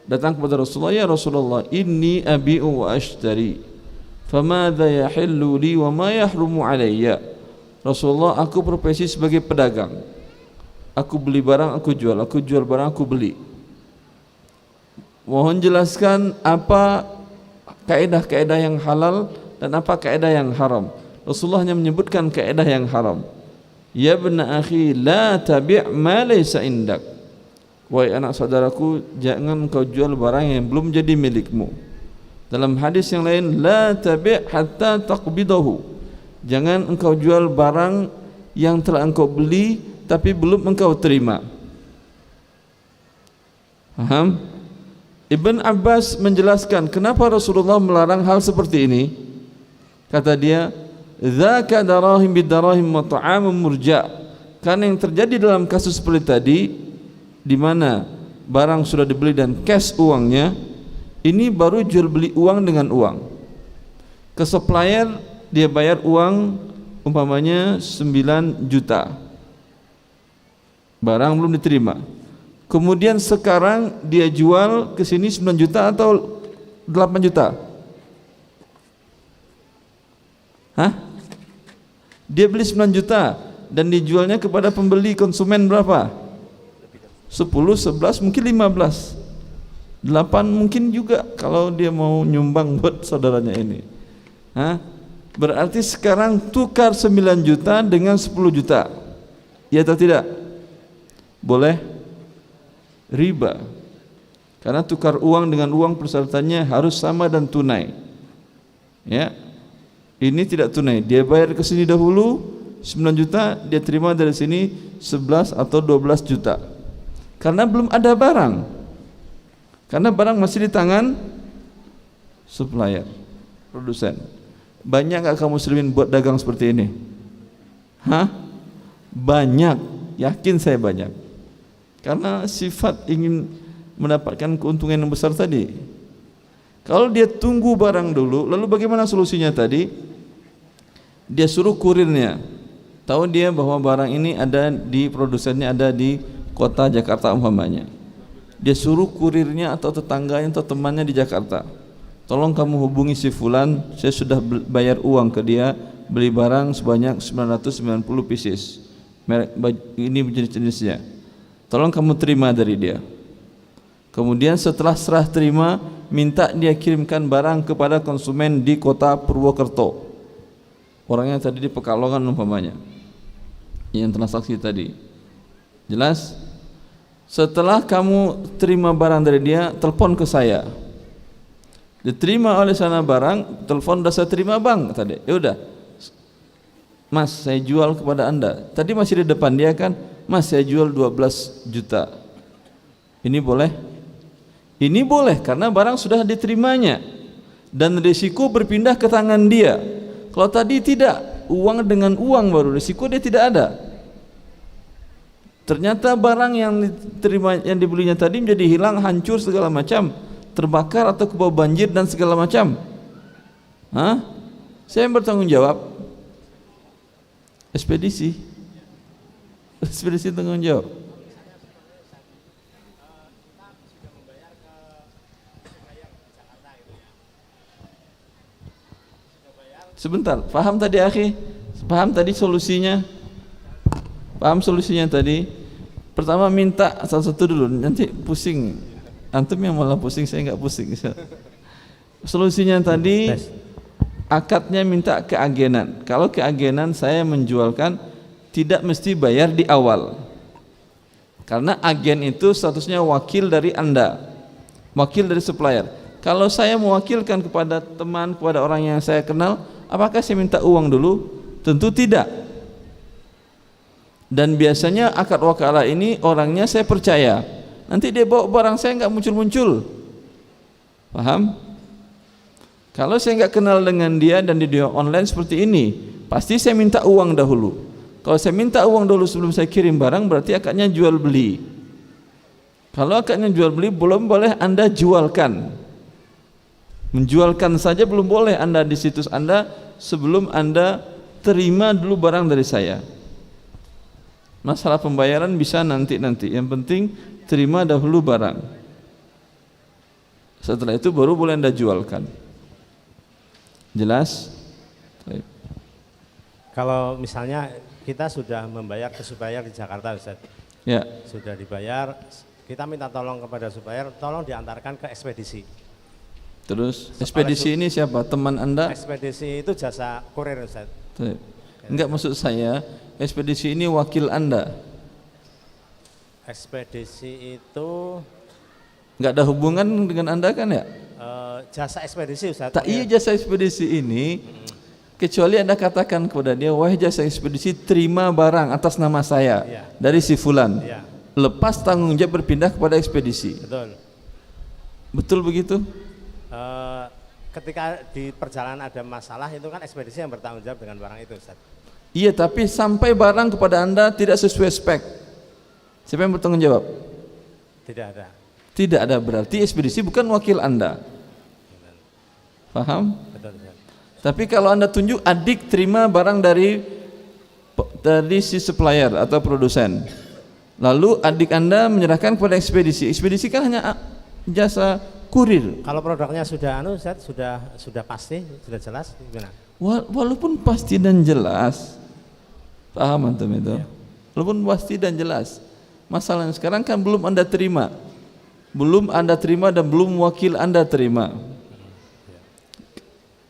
S1: datang kepada Rasulullah, ya Rasulullah, inni abi'u wa ashtari, famadha yahillu li wa ma yahrumu alayya. Rasulullah, aku profesi sebagai pedagang, aku beli barang, aku jual barang, aku beli. Mohon jelaskan apa kaedah-kaedah yang halal dan apa kaedah yang haram. Rasulullah hanya menyebutkan kaedah yang haram. Ya ibna akhi, la tabi' ma laysa indak. Wahai anak saudaraku, jangan kau jual barang yang belum jadi milikmu. Dalam hadis yang lain, la tabi' hatta taqbidahu. Jangan engkau jual barang yang telah engkau beli tapi belum engkau terima. Paham? Ibn Abbas menjelaskan kenapa Rasulullah melarang hal seperti ini. Kata dia, dzaka darahim bidarahim wa ta'amun murja'. Karena yang terjadi dalam kasus seperti tadi, di mana barang sudah dibeli dan cash uangnya, ini baru jual beli uang dengan uang. Ke supplier dia bayar uang umpamanya 9 juta. Barang belum diterima. Kemudian sekarang dia jual ke sini 9 juta atau 8 juta? Dia beli 9 juta dan dijualnya kepada pembeli konsumen berapa? 10, 11, mungkin 15, 8 mungkin juga kalau dia mau nyumbang buat saudaranya ini. Berarti sekarang tukar 9 juta dengan 10 juta. Ya atau tidak? Boleh? Riba. Karena tukar uang dengan uang persyaratannya harus sama dan tunai. Ya. Ini tidak tunai, dia bayar ke sini dahulu 9 juta, dia terima dari sini 11 atau 12 juta. Karena belum ada barang. Karena barang masih di tangan supplier, produsen. Banyak gak kaum muslimin buat dagang seperti ini? Banyak, yakin saya banyak. Karena sifat ingin mendapatkan keuntungan yang besar tadi. Kalau dia tunggu barang dulu, lalu bagaimana solusinya tadi? Dia suruh kurirnya tahu dia bahwa barang ini ada di produsennya, ada di kota Jakarta umpamanya. Dia suruh kurirnya atau tetangganya atau temannya di Jakarta, tolong kamu hubungi si fulan, saya sudah bayar uang ke dia, beli barang sebanyak 990 pieces, merek ini jenis-jenisnya, tolong kamu terima dari dia. Kemudian setelah serah terima, minta dia kirimkan barang kepada konsumen di kota Purwokerto, orangnya tadi di Pekalongan umpamanya, yang transaksi tadi. Jelas? Setelah kamu terima barang dari dia, telepon ke saya. Diterima oleh sana barang, telepon udah saya terima bang tadi. Ya udah, Mas saya jual kepada anda. Tadi masih di depan dia kan, Mas saya jual 12 juta. Ini boleh? Ini boleh karena barang sudah diterimanya dan risiko berpindah ke tangan dia. Kalau tadi tidak, uang dengan uang baru, risiko dia tidak ada. Ternyata barang yang diterima, yang dibelinya tadi menjadi hilang, hancur segala macam, terbakar atau kebawa banjir dan segala macam. Saya yang bertanggung jawab. Ekspedisi tanggung jawab. Sebentar, paham tadi akhi? Paham tadi solusinya? Paham solusinya tadi? Pertama minta satu-satu dulu, nanti pusing. Antum yang malah pusing, saya enggak pusing. Solusinya tadi, akadnya minta keagenan. Kalau keagenan saya menjualkan tidak mesti bayar di awal. Karena agen itu statusnya wakil dari Anda, wakil dari supplier. Kalau saya mewakilkan kepada teman, kepada orang yang saya kenal, apakah saya minta uang dulu? Tentu tidak. Dan biasanya akad wakalah ini orangnya saya percaya, nanti dia bawa barang saya enggak muncul-muncul. Paham? Kalau saya enggak kenal dengan dia dan di dia online seperti ini, pasti saya minta uang dahulu. Kalau saya minta uang dahulu sebelum saya kirim barang, berarti akadnya jual beli. Kalau akadnya jual beli, belum boleh Anda jualkan. Menjualkan saja belum boleh Anda di situs Anda sebelum Anda terima dulu barang dari saya. Masalah pembayaran bisa nanti. Yang penting terima dahulu barang. Setelah itu baru boleh Anda jualkan. Jelas? Baik.
S6: Kalau misalnya kita sudah membayar ke supplier di Jakarta, Ustaz.
S1: Ya.
S6: Sudah dibayar, kita minta tolong kepada supplier, tolong diantarkan ke ekspedisi.
S1: Terus ekspedisi ini siapa? Teman Anda?
S6: Ekspedisi itu jasa kurir, Ustaz.
S1: Enggak, maksud saya ekspedisi ini wakil Anda.
S6: Ekspedisi itu
S1: enggak ada hubungan dengan Anda kan ya?
S6: Jasa ekspedisi, Ustaz.
S1: Tak, iya jasa ekspedisi ini kecuali Anda katakan kepada dia, wahai jasa ekspedisi, terima barang atas nama saya dari si fulan. Lepas tanggung jawab berpindah kepada ekspedisi.
S6: Betul.
S1: Betul begitu?
S6: Ketika di perjalanan ada masalah itu kan ekspedisi yang bertanggung jawab dengan barang itu, Ustaz.
S1: Iya, tapi sampai barang kepada Anda tidak sesuai spek, siapa yang bertanggung jawab?
S6: Tidak ada.
S1: Tidak ada, berarti ekspedisi bukan wakil Anda. Paham?
S6: Betul, Ustaz.
S1: Tapi kalau Anda tunjuk adik terima barang dari si supplier atau produsen, lalu adik Anda menyerahkan kepada ekspedisi. Ekspedisi kan hanya jasa kurir.
S6: Kalau produknya sudah Ustaz, sudah pasti, sudah jelas gimana?
S1: Walaupun pasti dan jelas, paham antum itu? Ya. Walaupun pasti dan jelas, masalahnya sekarang kan belum Anda terima, dan belum wakil Anda terima.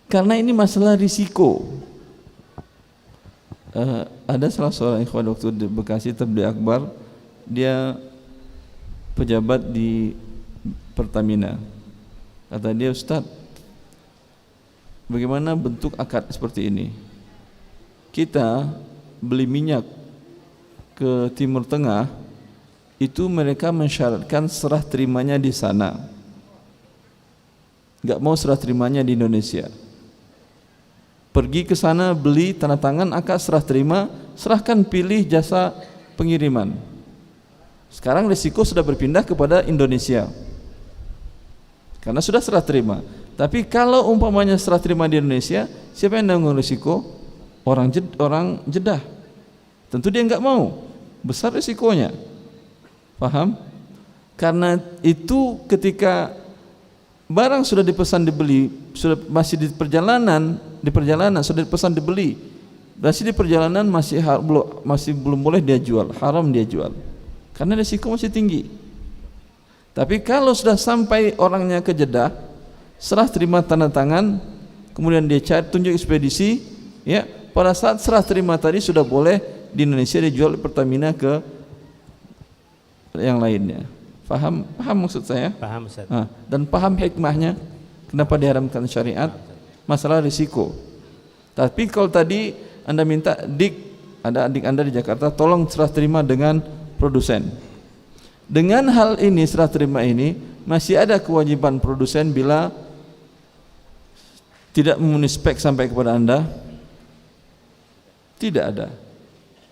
S1: Karena ini masalah risiko. Ada salah seorang ikhwan waktu di Bekasi Tabligh Akbar, dia pejabat di Pertamina. Kata dia, Ustaz, bagaimana bentuk akad seperti ini? Kita beli minyak ke Timur Tengah, itu mereka mensyaratkan serah terimanya di sana, nggak mau serah terimanya di Indonesia. Pergi ke sana, beli, tanda tangan, akad serah terima, serahkan, pilih jasa pengiriman. Sekarang risiko sudah berpindah kepada Indonesia karena sudah serah terima. Tapi kalau umpamanya serah terima di Indonesia, siapa yang menanggung risiko? Orang Jeddah. Tentu dia enggak mau, besar risikonya. Paham? Karena itu ketika barang sudah dipesan dibeli, sudah masih di perjalanan sudah dipesan dibeli, masih di perjalanan masih belum boleh dia jual, haram dia jual. Karena risiko masih tinggi. Tapi kalau sudah sampai orangnya ke Jeddah, serah terima tanda tangan, kemudian dia cari tunjuk ekspedisi, ya, pada saat serah terima tadi sudah boleh di Indonesia dijual di Pertamina ke yang lainnya. Paham maksud saya?
S6: Paham Ustaz.
S1: Dan paham hikmahnya kenapa diharamkan syariat, masalah risiko. Tapi kalau tadi Anda minta ada adik Anda di Jakarta, tolong serah terima dengan produsen. Dengan hal ini, serah terima ini masih ada kewajiban produsen bila tidak memenuhi spek sampai kepada Anda? Tidak ada.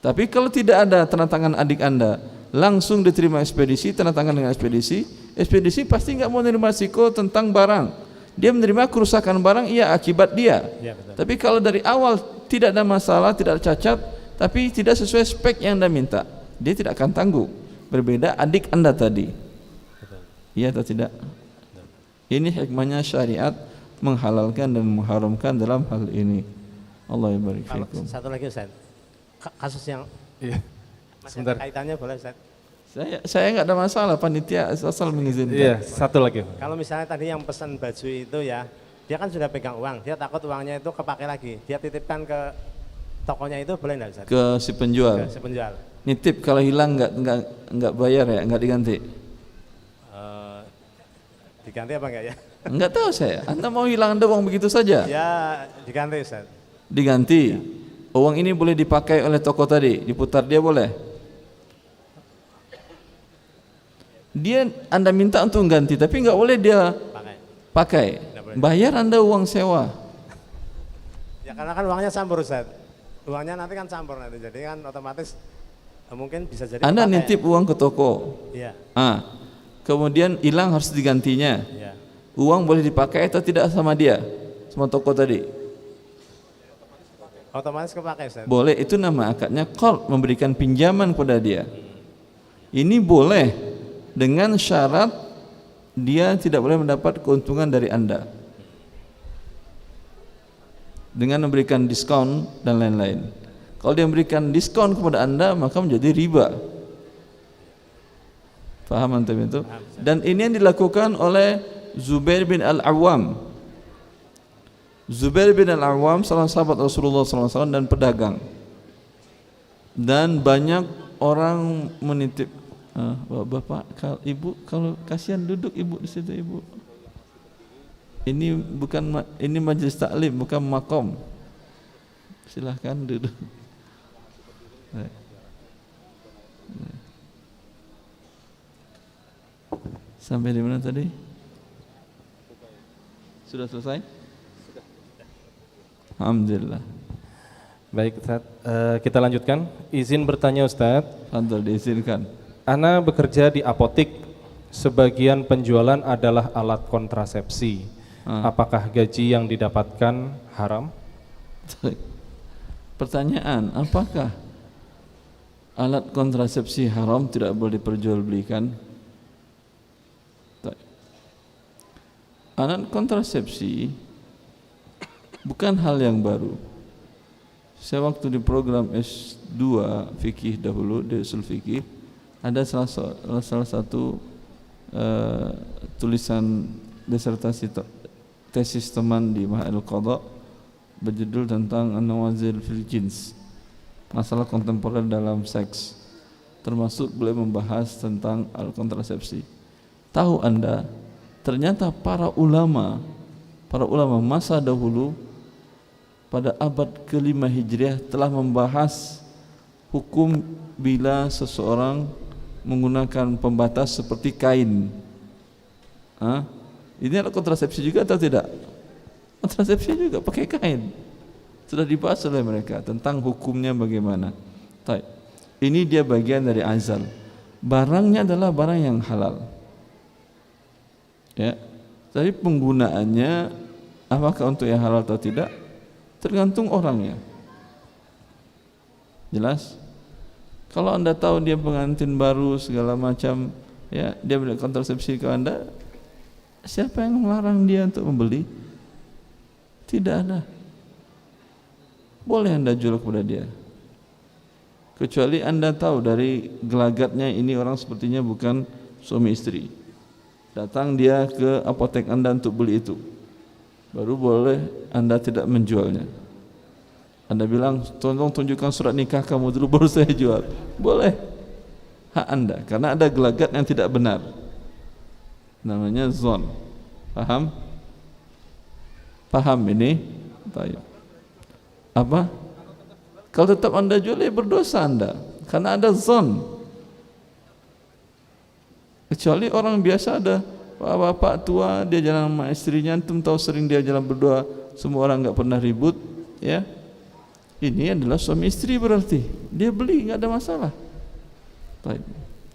S1: Tapi kalau tidak ada tanda tangan adik Anda, langsung diterima ekspedisi, tanda tangan dengan ekspedisi pasti nggak mau menerima risiko tentang barang. Dia menerima kerusakan barang, iya akibat dia.
S6: Ya, betul.
S1: Tapi kalau dari awal tidak ada masalah, tidak ada cacat, tapi tidak sesuai spek yang Anda minta, dia tidak akan tanggung. Berbeda adik Anda tadi. Iya atau tidak? Ini hikmahnya syariat menghalalkan dan mengharamkan dalam hal ini. Allah barik fikum.
S6: Satu lagi Ustaz. Kasus yang masih
S2: Sebentar.
S6: ada kaitannya boleh Ustaz?
S1: Saya enggak ada masalah, panitia asal mengizinkan.
S2: Iya, satu lagi.
S6: Kalau misalnya tadi yang pesan baju itu ya, dia kan sudah pegang uang, dia takut uangnya itu kepake lagi. Dia titipkan ke tokonya itu boleh enggak Ustaz?
S1: Ke si penjual.
S6: Ke si penjual.
S1: Nitip kalau hilang enggak bayar ya, enggak diganti.
S6: Diganti apa enggak ya?
S1: Enggak tahu saya. Anda mau hilang Anda uang begitu saja?
S6: Ya, diganti Ustaz.
S1: Diganti. Uang ini boleh dipakai oleh toko tadi, diputar dia boleh. Dia Anda minta untuk ganti, tapi enggak boleh dia pakai. Bayar Anda uang sewa.
S6: Ya karena kan uangnya campur Ustaz. Uangnya nanti kan campur nanti, jadi kan otomatis mungkin bisa jadi
S1: Anda
S6: kepake.
S1: nitip uang ke toko.
S6: Iya.
S1: Kemudian hilang harus digantinya.
S6: Iya.
S1: Uang boleh dipakai atau tidak sama dia, sama toko tadi?
S6: Otomatis kepake Ustaz.
S1: Boleh, itu nama akadnya qard, memberikan pinjaman kepada dia. Ini boleh dengan syarat dia tidak boleh mendapat keuntungan dari Anda. Dengan memberikan diskon dan lain-lain. Kalau dia memberikan diskon kepada Anda, maka menjadi riba. Faham antum itu? Dan ini yang dilakukan oleh Zubair bin Al-Awwam. Zubair bin Al-Awwam salah sahabat Rasulullah SAW dan pedagang. Dan banyak orang menitip, Bapak, Ibu, kalau kasihan duduk Ibu di situ Ibu. Ini ini majelis taklim, bukan makom. Silahkan duduk. Sampai di mana tadi? Sudah selesai? Alhamdulillah.
S2: Baik Ustaz, kita lanjutkan. Izin bertanya Ustaz.
S1: Fadhil diizinkan.
S2: Ana bekerja di apotik. Sebagian penjualan adalah alat kontrasepsi. Apakah gaji yang didapatkan haram?
S1: Pertanyaan, apakah alat kontrasepsi haram tidak boleh diperjualbelikan? Alat kontrasepsi bukan hal yang baru. Saya waktu di program S2 fikih dahulu di usul fikih, ada salah satu tulisan disertasi tesis teman di Mahal Qadha berjudul tentang an-nawazil fil jins, masalah kontemporer dalam seks, termasuk boleh membahas tentang alat kontrasepsi. Tahu Anda, ternyata para ulama masa dahulu pada abad ke-5 Hijriah telah membahas hukum bila seseorang menggunakan pembatas seperti kain. Ini adalah kontrasepsi juga atau tidak? Kontrasepsi juga pakai kain. Sudah dibahas oleh mereka tentang hukumnya bagaimana. Ini dia bagian dari azal. Barangnya adalah barang yang halal. Ya. Tapi penggunaannya apakah untuk yang halal atau tidak tergantung orangnya. Jelas? Kalau Anda tahu dia pengantin baru segala macam, ya, dia beli kontrasepsi ke Anda, siapa yang melarang dia untuk membeli? Tidak ada. Boleh Anda jual kepada dia. Kecuali Anda tahu dari gelagatnya ini orang sepertinya bukan suami istri. Datang dia ke apotek Anda untuk beli itu, baru boleh Anda tidak menjualnya. Anda bilang, tolong tunjukkan surat nikah kamu dulu baru saya jual. Boleh, hak Anda, karena ada gelagat yang tidak benar, namanya zon. Paham? Paham ini? Baik. Apa? Kalau tetap Anda jual, ya berdosa Anda, karena ada zon. Kecuali orang biasa, ada bapak tua dia jalan sama istrinya, antum tahu sering dia jalan berdua, semua orang nggak pernah ribut, ya. Ini adalah suami istri, berarti dia beli nggak ada masalah. Baik.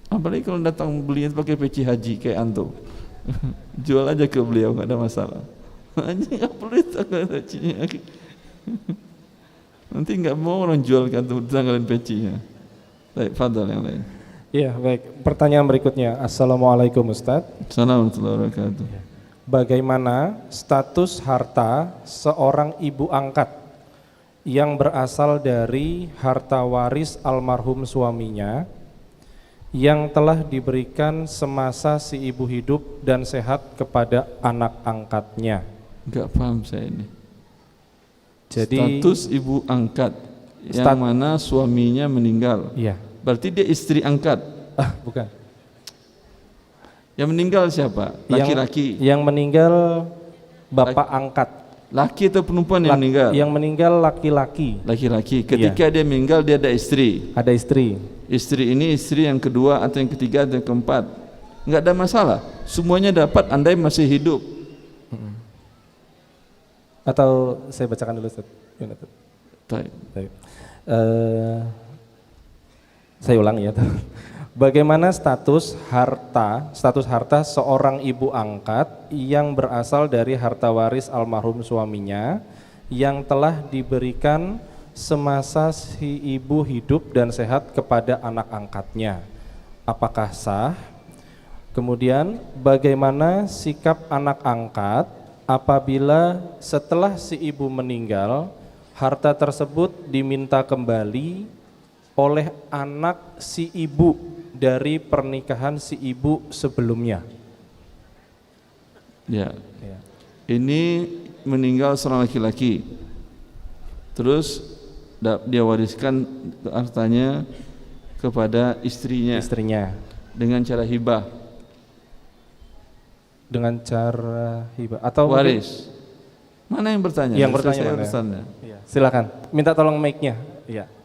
S1: Apalagi kalau datang belinya pakai peci haji kayak antum, jual aja ke beliau nggak ada masalah. Nggak perlu tanggal pecinya. Nanti nggak mau orang jual kan tuh tanggalin pecinya. Baik, fadhal yang lain.
S2: Iya, baik. Pertanyaan berikutnya. Assalamualaikum Ustadz.
S1: Assalamualaikum warahmatullahi wabarakatuh.
S2: Bagaimana status harta seorang ibu angkat yang berasal dari harta waris almarhum suaminya yang telah diberikan semasa si ibu hidup dan sehat kepada anak angkatnya?
S1: Enggak paham saya ini.
S2: Jadi
S1: status ibu angkat yang mana suaminya meninggal.
S2: Iya.
S1: Berarti dia istri angkat.
S2: Bukan.
S1: Yang meninggal siapa? Laki-laki.
S2: Yang meninggal bapak angkat.
S1: Laki atau perempuan yang meninggal?
S2: Yang meninggal laki-laki.
S1: Laki-laki. Ketika dia meninggal dia ada istri.
S2: Ada istri.
S1: Istri ini istri yang kedua atau yang ketiga atau yang keempat. Enggak ada masalah. Semuanya dapat andai masih hidup.
S2: Atau saya bacakan dulu Ustaz.
S1: Baik.
S2: Saya ulang ya. Bagaimana status harta seorang ibu angkat yang berasal dari harta waris almarhum suaminya yang telah diberikan semasa si ibu hidup dan sehat kepada anak angkatnya? Apakah sah? Kemudian bagaimana sikap anak angkat apabila setelah si ibu meninggal harta tersebut diminta kembali oleh anak si ibu dari pernikahan si ibu sebelumnya?
S1: Ya. Ini meninggal seorang laki-laki, terus dia wariskan hartanya kepada istrinya dengan cara hibah.
S2: Dengan cara hibah atau
S1: waris? Mana yang bertanya?
S2: Yang bertanya mana? Ya. Silakan, minta tolong mic-nya. Iya.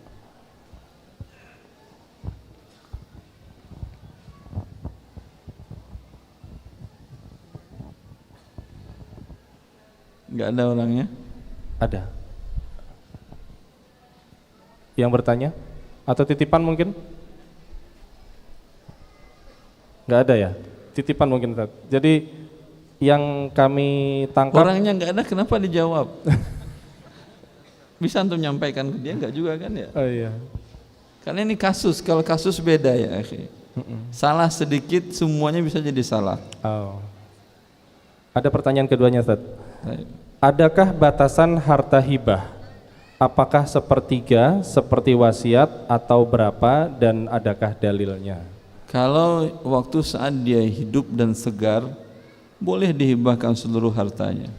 S1: Enggak ada orangnya?
S2: Ada. Yang bertanya? Atau titipan mungkin? Enggak ada ya? Titipan mungkin. Jadi yang kami tangkap,
S1: orangnya enggak ada, kenapa dijawab? Bisa antum menyampaikan ke dia? Enggak juga kan ya?
S2: Oh iya.
S1: Karena ini kasus, kalau kasus beda ya akhi. Salah sedikit semuanya bisa jadi salah.
S2: Oh. Ada pertanyaan keduanya Ustaz.
S1: Baik.
S2: Adakah batasan harta hibah? Apakah sepertiga seperti wasiat atau berapa dan adakah dalilnya?
S1: Kalau waktu saat dia hidup dan segar, boleh dihibahkan seluruh hartanya.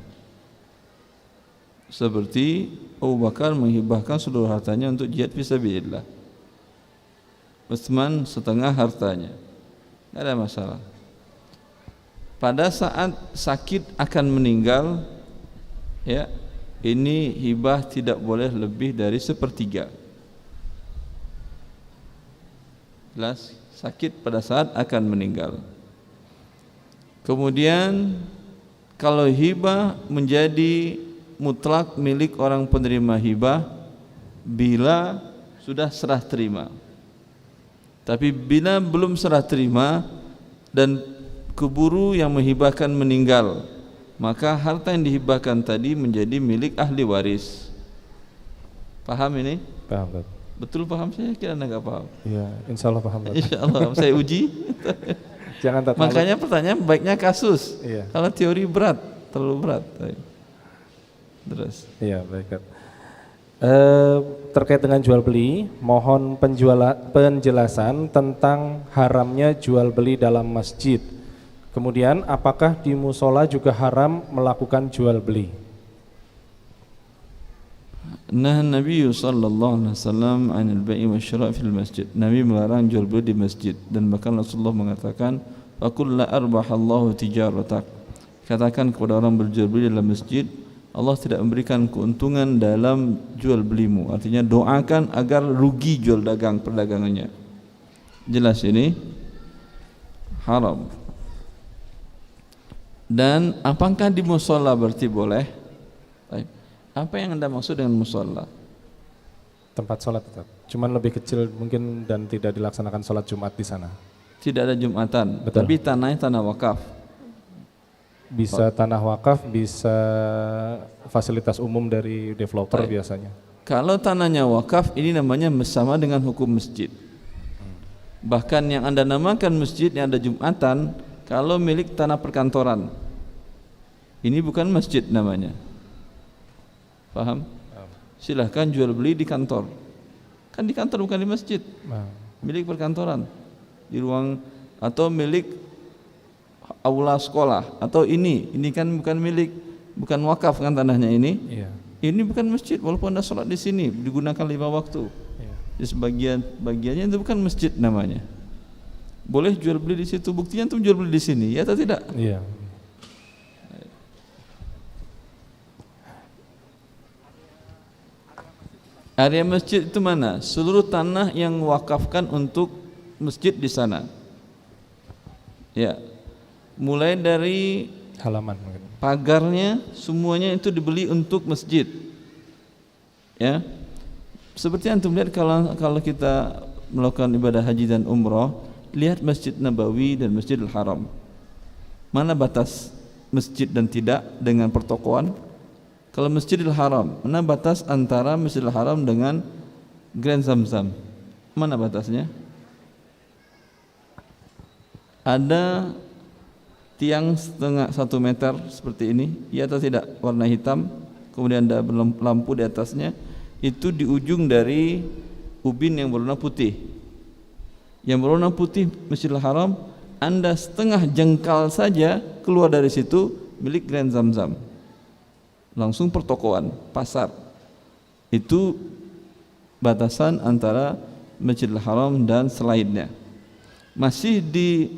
S1: Seperti Abu Bakar menghibahkan seluruh hartanya untuk jihad fisabilillah. Utsman setengah hartanya. Tidak ada masalah. Pada saat sakit akan meninggal, ya, ini hibah tidak boleh lebih dari sepertiga. Jelas? Sakit pada saat akan meninggal. Kemudian kalau hibah menjadi mutlak milik orang penerima hibah bila sudah serah terima. Tapi bila belum serah terima dan keburu yang menghibahkan meninggal, maka harta yang dihibahkan tadi menjadi milik ahli waris. Paham ini?
S2: Paham.
S1: Betul paham? Saya kira Anda nggak paham.
S2: Ya, insya Allah paham. Pak.
S1: Insya Allah saya uji.
S2: Jangan terlalu.
S1: Makanya pertanyaan baiknya kasus.
S2: Iya.
S1: Kalau teori berat, terlalu berat. Terus.
S2: Iya, baik. Kak. Terkait dengan jual beli, mohon penjelasan tentang haramnya jual beli dalam masjid. Kemudian, apakah di musola juga haram melakukan jual beli?
S1: Nah, Nabi sallallahu alaihi wasallam 'anil bai' wasyira' fil masjid. Nabi melarang jual beli di masjid dan bahkan Rasulullah mengatakan, "Faqul la arbahallahu tijaratak." Katakan kepada orang berjual beli dalam masjid, Allah tidak memberikan keuntungan dalam jual belimu. Artinya doakan agar rugi jual dagang perdagangannya. Jelas ini haram. Dan apakah di mushola berarti boleh? Apa yang Anda maksud dengan mushola?
S2: Tempat sholat tetap, cuman lebih kecil mungkin dan tidak dilaksanakan sholat Jumat di sana.
S1: Tidak ada Jumatan,
S2: Betul.
S1: tapi tanahnya tanah wakaf.
S2: Bisa tanah wakaf, bisa fasilitas umum dari developer biasanya.
S1: Kalau tanahnya wakaf, ini namanya sama dengan hukum masjid. Bahkan yang Anda namakan masjid yang ada Jumatan, kalau milik tanah perkantoran, ini bukan masjid namanya. Paham? Silahkan jual beli di kantor. Kan di kantor bukan di masjid. Milik perkantoran. Di ruang atau milik aula sekolah atau ini kan bukan milik, bukan wakaf kan tanahnya ini.
S2: Iya.
S1: Ini bukan masjid walaupun Anda sholat di sini digunakan 5 waktu.
S2: Iya.
S1: Di bagiannya itu bukan masjid namanya. Boleh jual beli di situ, buktinya itu jual beli di sini, ya atau tidak?
S2: Iya.
S1: Area masjid itu mana? Seluruh tanah yang wakafkan untuk masjid di sana. Ya. Mulai dari
S2: Halaman mungkin.
S1: pagarnya semuanya itu dibeli untuk masjid. Ya. Seperti antum lihat kalau kita melakukan ibadah haji dan umrah, lihat Masjid Nabawi dan Masjidil Haram. Mana batas masjid dan tidak dengan pertokoan? Kalau Masjidil Haram, mana batas antara Masjidil Haram dengan Grand Zamzam? Mana batasnya? Ada tiang setengah 1 meter seperti ini, ya atau tidak? Warna hitam, kemudian ada lampu di atasnya. Itu di ujung dari ubin yang berwarna putih. Yang berwarna putih Masjidil Haram, Anda setengah jengkal saja keluar dari situ milik Grand Zamzam. Langsung pertokoan, pasar. Itu batasan antara Masjidil Haram dan selainnya. Masih di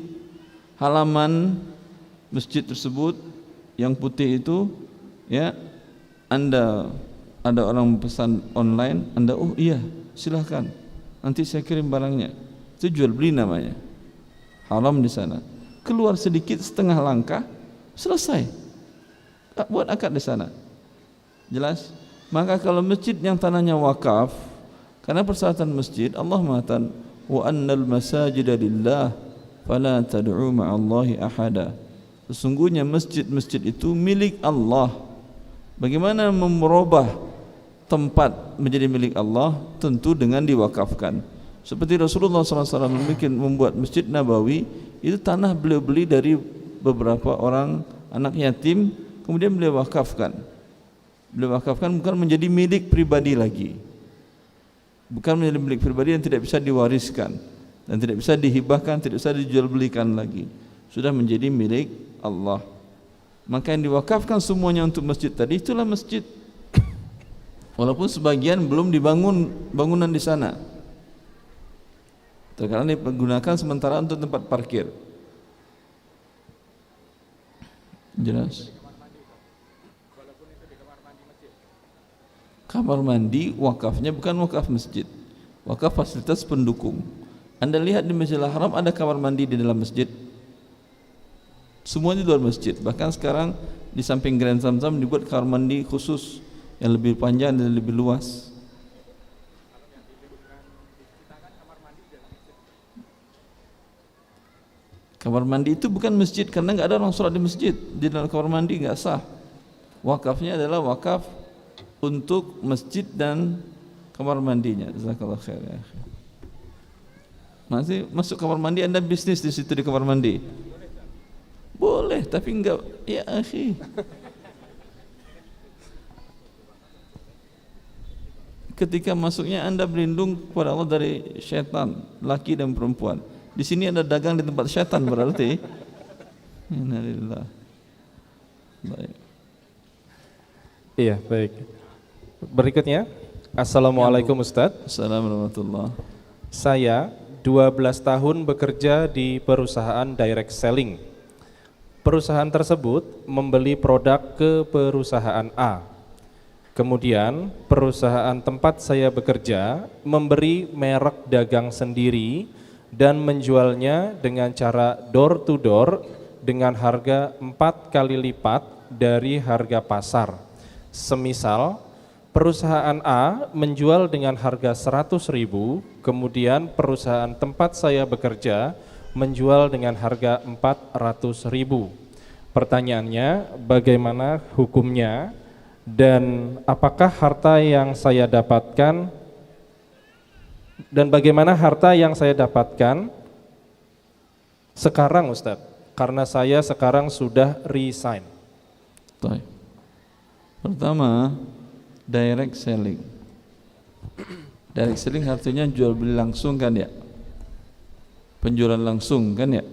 S1: halaman masjid tersebut yang putih itu, ya, Anda ada orang pesan online, Anda oh iya silahkan, nanti saya kirim barangnya. Itu jual beli namanya. Haram di sana. Keluar sedikit setengah langkah, selesai. Buat akad di sana. Jelas? Maka kalau masjid yang tanahnya wakaf, karena persyaratan masjid Allah mengatakan wa annal masajida lillah fala tad'u ma'allahi ahada. Sesungguhnya masjid-masjid itu milik Allah. Bagaimana merubah tempat menjadi milik Allah? Tentu dengan diwakafkan. Seperti Rasulullah SAW membuat Masjid Nabawi, itu tanah beliau beli dari beberapa orang anak yatim, kemudian beliau wakafkan. Beliau wakafkan bukan menjadi milik pribadi lagi, bukan menjadi milik pribadi yang tidak bisa diwariskan dan tidak bisa dihibahkan, tidak bisa dijual belikan lagi, sudah menjadi milik Allah. Maka yang diwakafkan semuanya untuk masjid tadi, itulah masjid. Walaupun sebagian belum dibangun bangunan di sana, terkadang digunakan sementara untuk tempat parkir. Jelas? Kamar mandi wakafnya bukan wakaf masjid, wakaf fasilitas pendukung. Anda lihat di Masjidil Haram ada kamar mandi di dalam masjid, semuanya di luar masjid. Bahkan sekarang di samping Grand Zamzam dibuat kamar mandi khusus yang lebih panjang dan lebih luas. Kamar mandi itu bukan masjid karena nggak ada orang sholat di masjid. Di dalam kamar mandi nggak sah. Wakafnya adalah wakaf untuk masjid dan kamar mandinya. Jazakallah khair ya. Masih masuk kamar mandi, Anda bisnis di situ di kamar mandi. Boleh, tapi enggak ya akhi. Ketika masuknya Anda berlindung kepada Allah dari syaitan, laki dan perempuan. Di sini Anda dagang di tempat syaitan berarti. Innalillah. Baik.
S2: Iya, baik. Berikutnya, Assalamualaikum Ustaz.
S1: Assalamualaikum warahmatullahi.
S2: Saya 12 tahun bekerja di perusahaan direct selling. Perusahaan tersebut membeli produk ke perusahaan A. Kemudian perusahaan tempat saya bekerja memberi merek dagang sendiri dan menjualnya dengan cara door to door dengan harga 4 kali lipat dari harga pasar. Semisal perusahaan A menjual dengan harga 100.000, kemudian perusahaan tempat saya bekerja menjual dengan harga 400.000. Pertanyaannya, bagaimana hukumnya dan apakah harta yang saya dapatkan sekarang Ustadz? Karena saya sekarang sudah resign.
S1: Baik. Pertama, direct selling. Direct selling artinya jual beli langsung kan ya? Penjualan langsung kan ya?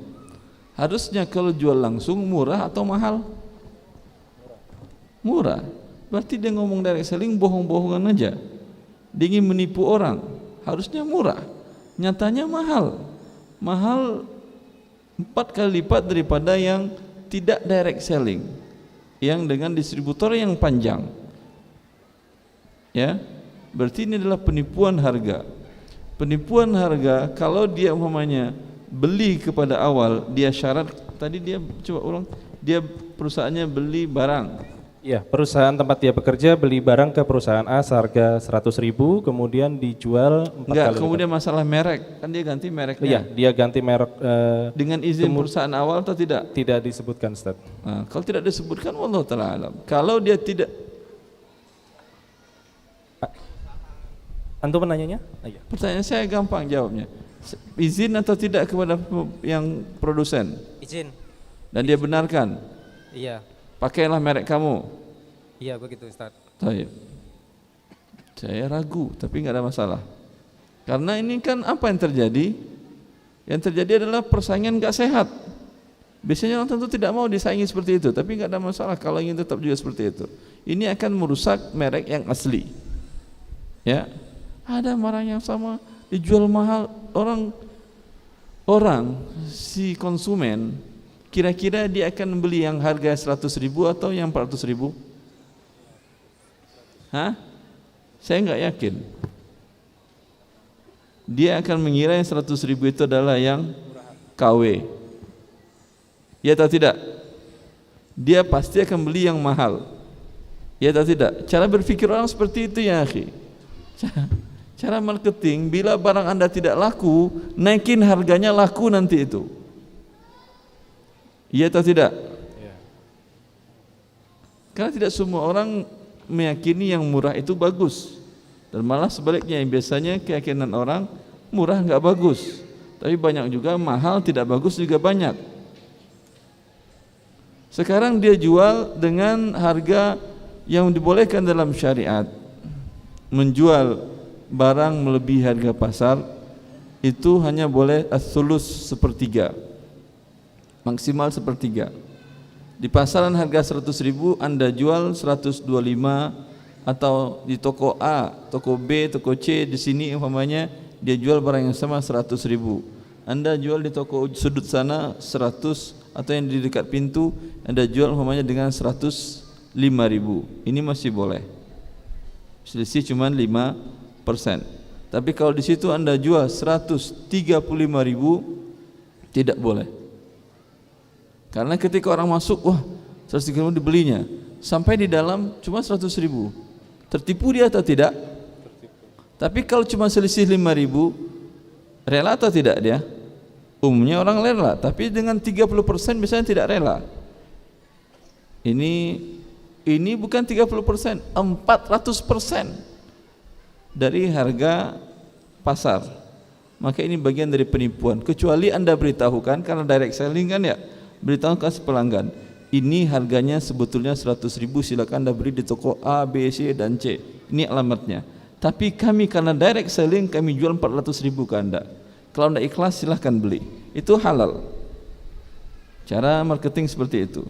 S1: Harusnya kalau jual langsung murah atau mahal? Murah. Berarti dia ngomong direct selling bohong-bohongan aja. Dia ingin menipu orang. Harusnya murah. Nyatanya mahal. Mahal 4 kali lipat daripada yang tidak direct selling, yang dengan distributor yang panjang. Ya, berarti ini adalah penipuan harga. Penipuan harga kalau dia umpamanya beli kepada awal, dia syarat tadi dia coba ulang, dia perusahaannya beli barang.
S2: Ya, perusahaan tempat dia bekerja beli barang ke perusahaan A seharga 100.000, kemudian dijual 4
S1: Enggak,
S2: kali
S1: kemudian
S2: lipat.
S1: masalah merek, kan dia ganti mereknya.
S2: Iya, dia ganti merek
S1: dengan izin perusahaan awal atau tidak?
S2: tidak disebutkan, Ustaz.
S1: Nah, kalau tidak disebutkan, wallahu ta'ala alam. Kalau dia tidak,
S2: Antum menanyanya? Iya.
S1: pertanyaan saya gampang jawabnya. Izin atau tidak kepada yang produsen?
S3: Izin.
S1: Dan dia benarkan?
S3: Iya.
S1: Pakailah merek kamu.
S3: Iya begitu Ustaz.
S1: Baik. Saya ragu, tapi nggak ada masalah. Karena ini kan apa yang terjadi? Yang terjadi adalah persaingan nggak sehat. Biasanya orang tentu tidak mau disaingi seperti itu, tapi nggak ada masalah kalau ingin tetap juga seperti itu. Ini akan merusak merek yang asli. Ya, ada barang yang sama dijual mahal, orang si konsumen kira-kira dia akan beli yang harga 100.000 atau yang 400.000? Hah? Saya nggak yakin. Dia akan mengira yang 100.000 itu adalah yang KW. Ya atau tidak? Dia pasti akan beli yang mahal. Ya atau tidak? Cara berpikir orang seperti itu ya akhi. Cara marketing, bila barang Anda tidak laku, naikin harganya laku nanti itu. Iya atau tidak? Karena tidak semua orang meyakini yang murah itu bagus, dan malah sebaliknya, yang biasanya keyakinan orang murah nggak bagus, tapi banyak juga mahal tidak bagus juga banyak. Sekarang dia jual dengan harga yang dibolehkan dalam syariat. Menjual barang melebihi harga pasar itu hanya boleh as-sulus, sepertiga, maksimal sepertiga. Di pasaran harga 100.000 Anda jual 125, atau di toko A, toko B, toko C, di sini umpamanya dia jual barang yang sama 100.000. Anda jual di toko sudut sana 100, atau yang di dekat pintu Anda jual umpamanya dengan 105.000. Ini masih boleh. Selisih cuma 5%. Tapi kalau di situ Anda jual 135.000, tidak boleh. Karena ketika orang masuk, wah 130.000 dibelinya, sampai di dalam cuma 100.000, tertipu dia atau tidak? Tapi kalau cuma selisih 5.000, rela atau tidak dia? Umumnya orang rela, tapi dengan 30% biasanya tidak rela. Ini bukan 30%, 400%. dari harga pasar. Maka ini bagian dari penipuan. Kecuali Anda beritahukan, karena direct selling kan ya, beritahukan pelanggan, ini harganya sebetulnya 100.000, silakan Anda beli di toko A, B, C dan C. Ini alamatnya. Tapi kami karena direct selling, kami jual 400.000 ke Anda. Kalau Anda ikhlas silahkan beli. Itu halal. Cara marketing seperti itu.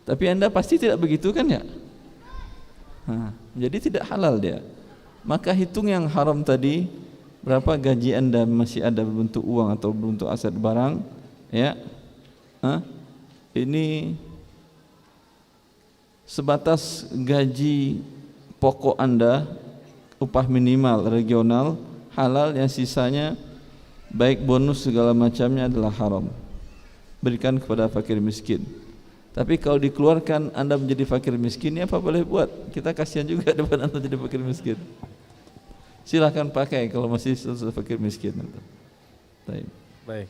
S1: Tapi Anda pasti tidak begitu kan ya? Jadi tidak halal dia. Maka hitung yang haram tadi, berapa gaji Anda masih ada berbentuk uang atau berbentuk aset barang, ya? Ini sebatas gaji pokok Anda, upah minimal regional halal, yang sisanya baik bonus segala macamnya adalah haram. Berikan kepada fakir miskin. Tapi kalau dikeluarkan Anda menjadi fakir miskin, ya apa boleh buat? Kita kasihan juga depan Anda jadi fakir miskin. Silahkan pakai kalau masih fakir miskin.
S2: Baik.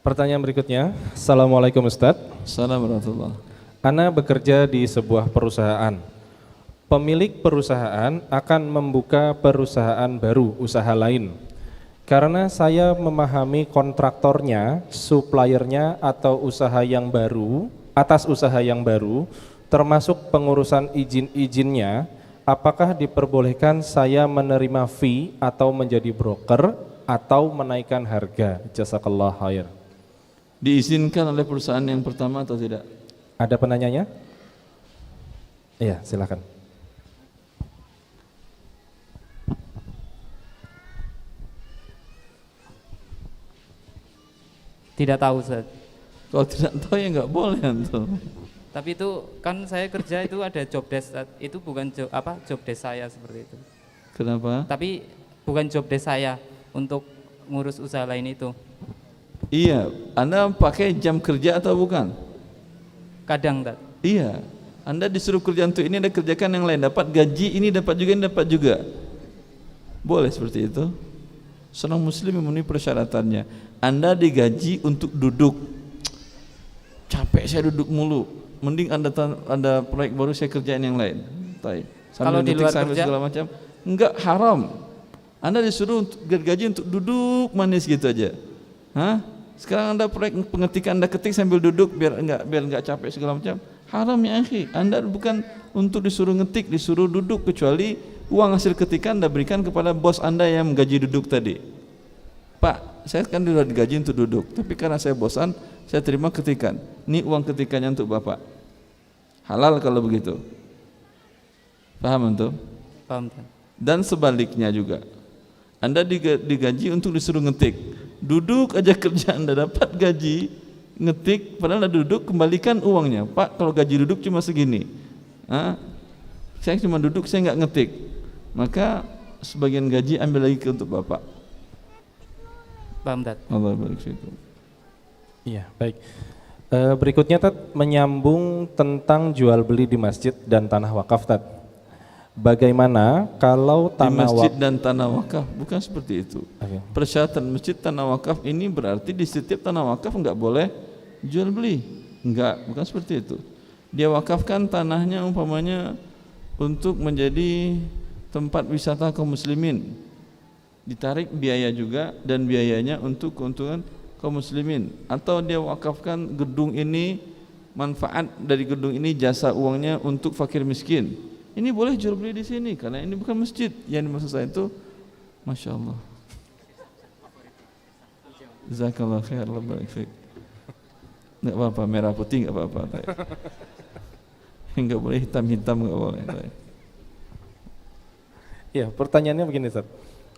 S2: Pertanyaan berikutnya. Assalamualaikum Ustadz.
S1: Assalamualaikum warahmatullahi wabarakatuh.
S2: Ana bekerja di sebuah perusahaan. Pemilik perusahaan akan membuka perusahaan baru, usaha lain. Karena saya memahami kontraktornya, suppliernya atau usaha yang baru, atas usaha yang baru, termasuk pengurusan izin-izinnya, apakah diperbolehkan saya menerima fee atau menjadi broker atau menaikkan harga? Jazakallah khair.
S1: Diizinkan oleh perusahaan yang pertama atau tidak?
S2: Ada penanyanya? Iya, silakan.
S7: Tidak tahu, Ustaz.
S1: Kalau tidak tahu ya nggak boleh antum.
S7: Tapi itu kan saya kerja itu ada job desk, Ustaz. Itu bukan job desk saya seperti itu.
S1: Kenapa?
S7: Tapi bukan job desk saya untuk ngurus usaha lain itu.
S1: Iya, Anda pakai jam kerja atau bukan?
S7: Kadang, Ustaz.
S1: Iya, Anda disuruh kerja untuk ini, Anda kerjakan yang lain, dapat gaji ini, dapat juga ini, dapat juga. Boleh seperti itu. Seorang muslim memenuhi persyaratannya. Anda digaji untuk duduk. Capek saya duduk mulu. Mending Anda proyek baru, saya kerjain yang lain.
S7: Kalau di luar kerja
S1: segala macam, enggak, haram. Anda disuruh untuk gaji untuk duduk manis gitu aja. Sekarang Anda proyek pengetikan, Anda ketik sambil duduk biar enggak capek segala macam. Haram ya akhi. Anda bukan untuk disuruh ngetik, disuruh duduk, kecuali uang hasil ketikan Anda berikan kepada bos Anda yang menggaji duduk tadi. Pak, saya kan sudah digaji untuk duduk, tapi karena saya bosan, saya terima ketikan. Ini uang ketikannya untuk Bapak. Halal kalau begitu. Paham antum?
S7: Paham, Ustaz.
S1: Dan sebaliknya juga. Anda digaji untuk disuruh ngetik. Duduk aja kerja Anda dapat gaji, ngetik, padahal Anda duduk, kembalikan uangnya. Pak, kalau gaji duduk cuma segini. Saya cuma duduk, saya nggak ngetik. Maka sebagian gaji ambil lagi untuk Bapak.
S7: Paham, Ustaz.
S1: Allah barik fikum.
S2: Iya, baik. Berikutnya Tat, menyambung tentang jual beli di masjid dan tanah wakaf Tat. Bagaimana kalau
S1: Di
S2: tanah
S1: masjid
S2: wakaf
S1: dan tanah wakaf bukan seperti itu. Persyaratan masjid tanah wakaf ini berarti di setiap tanah wakaf enggak boleh jual beli. Enggak, bukan seperti itu. Dia wakafkan tanahnya umpamanya untuk menjadi tempat wisata kaum muslimin. Ditarik biaya juga dan biayanya untuk keuntungan kaum muslimin, atau dia wakafkan gedung ini, manfaat dari gedung ini, jasa uangnya untuk fakir miskin. Ini boleh jual beli di sini karena ini bukan masjid. Yang dimaksud saya itu, masya Allah. Jazakallah khair, Allah barik fiik. Enggak apa-apa, merah putih enggak apa-apa. Enggak boleh hitam-hitam, enggak boleh.
S2: Ya, pertanyaannya begini Ustaz.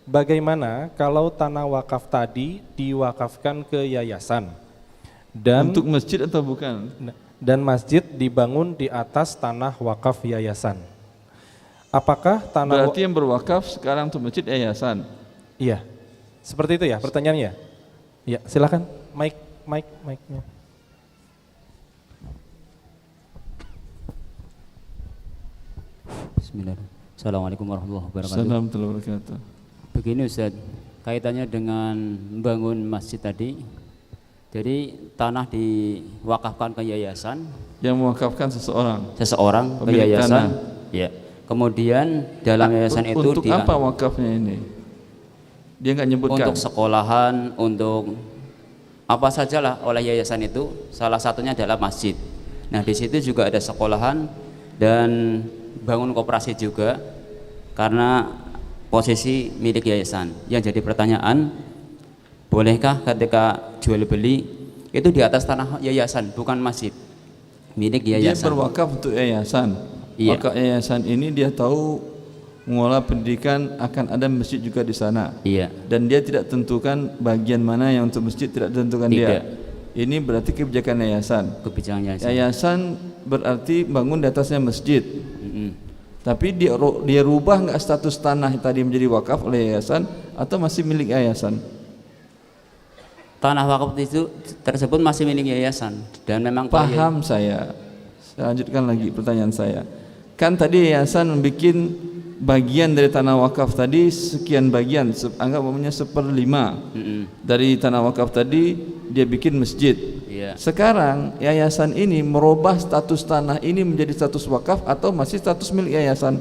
S2: Bagaimana kalau tanah wakaf tadi diwakafkan ke yayasan dan
S1: untuk masjid atau bukan?
S2: Dan masjid dibangun di atas tanah wakaf yayasan? Apakah tanah
S1: berarti yang berwakaf sekarang untuk masjid yayasan?
S2: Iya. Seperti itu ya pertanyaannya? Ya, silakan mic-nya.
S8: Bismillahirrahmanirrahim. Assalamualaikum warahmatullahi wabarakatuh.
S1: Assalamualaikum warahmatullahi wabarakatuh.
S8: Begini Ustaz, kaitannya dengan membangun masjid tadi. Jadi tanah diwakafkan ke yayasan.
S1: Yang mewakafkan seseorang
S8: Ke yayasan.
S1: tanah.
S8: Ya. Kemudian dalam yayasan itu
S1: untuk apa wakafnya ini? Dia nggak nyebutkan.
S8: Untuk sekolahan, untuk apa sajalah oleh yayasan itu, salah satunya adalah masjid. Nah di situ juga ada sekolahan dan bangun koperasi juga karena posisi milik yayasan. Yang jadi pertanyaan, bolehkah ketika jual beli itu di atas tanah yayasan bukan masjid, milik yayasan?
S1: Dia berwakaf untuk yayasan.
S8: Iya.
S1: Wakaf yayasan ini dia tahu mengelola pendidikan, akan ada masjid juga di sana.
S8: Iya.
S1: Dan dia tidak tentukan bagian mana yang untuk masjid, tidak tentukan dia. Ini berarti kebijakan yayasan.
S8: Kebijakan yayasan.
S1: Yayasan berarti bangun di atasnya masjid. Tapi dia rubah nggak status tanah tadi menjadi wakaf oleh yayasan atau masih milik yayasan?
S8: Tanah wakaf itu tersebut masih milik yayasan dan memang
S1: paham saya. Saya lanjutkan lagi pertanyaan saya. Kan tadi yayasan membuat bagian dari tanah wakaf tadi sekian bagian, anggap umumnya 1/5 dari tanah wakaf tadi dia bikin masjid.
S8: Iya.
S1: Sekarang yayasan ini merubah status tanah ini menjadi status wakaf atau masih status milik yayasan?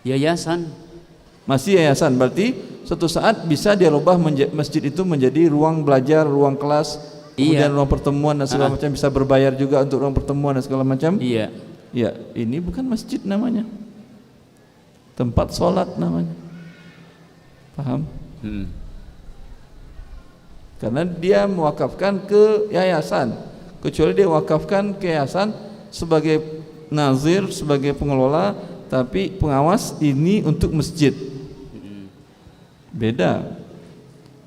S8: Yayasan.
S1: Masih yayasan, berarti suatu saat bisa dia rubah masjid itu menjadi ruang belajar, ruang kelas, kemudian ruang pertemuan dan segala macam, bisa berbayar juga untuk ruang pertemuan dan segala macam.
S8: Iya.
S1: Ya, ini bukan masjid namanya, tempat sholat namanya. Paham? Karena dia mewakafkan ke yayasan, kecuali dia wakafkan ke yayasan sebagai nazir, sebagai pengelola, tapi pengawas ini untuk masjid. Beda.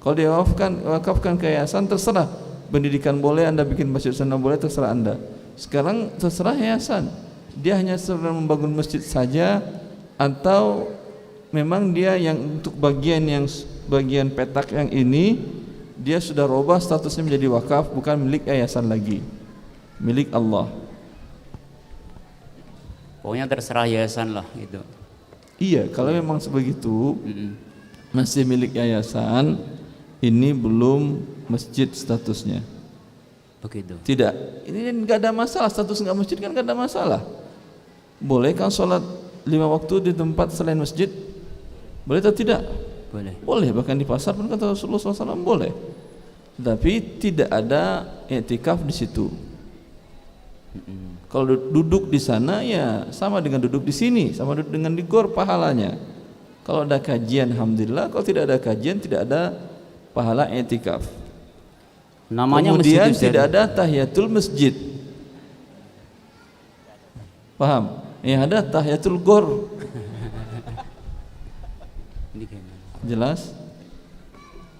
S1: Kalau dia wakafkan ke yayasan, terserah, pendidikan boleh, Anda bikin masjid sana boleh, terserah Anda. Sekarang terserah yayasan, dia hanya sedang membangun masjid saja atau memang dia yang untuk bagian petak yang ini dia sudah robah statusnya menjadi wakaf, bukan milik yayasan lagi, milik Allah.
S8: Pokoknya terserah yayasan lah itu.
S1: Iya, kalau memang sebegitu masih milik yayasan, ini belum masjid statusnya.
S8: Begitu.
S1: Tidak, ini nggak ada masalah, status nggak masjid kan nggak ada masalah. Boleh kan sholat 5 waktu di tempat selain masjid? Boleh atau tidak?
S8: Boleh.
S1: Boleh, bahkan di pasar pun kata Rasulullah SAW boleh. Tapi tidak ada i'tikaf di situ. Kalau duduk di sana ya sama dengan duduk di sini, sama dengan di gor pahalanya. Kalau ada kajian alhamdulillah, kalau tidak ada kajian tidak ada pahala i'tikaf.
S8: Namanya
S1: kemudian
S8: masjid
S1: tidak ada tahiyatul masjid. Paham? Yang ada tahiyatul gor. Jelas?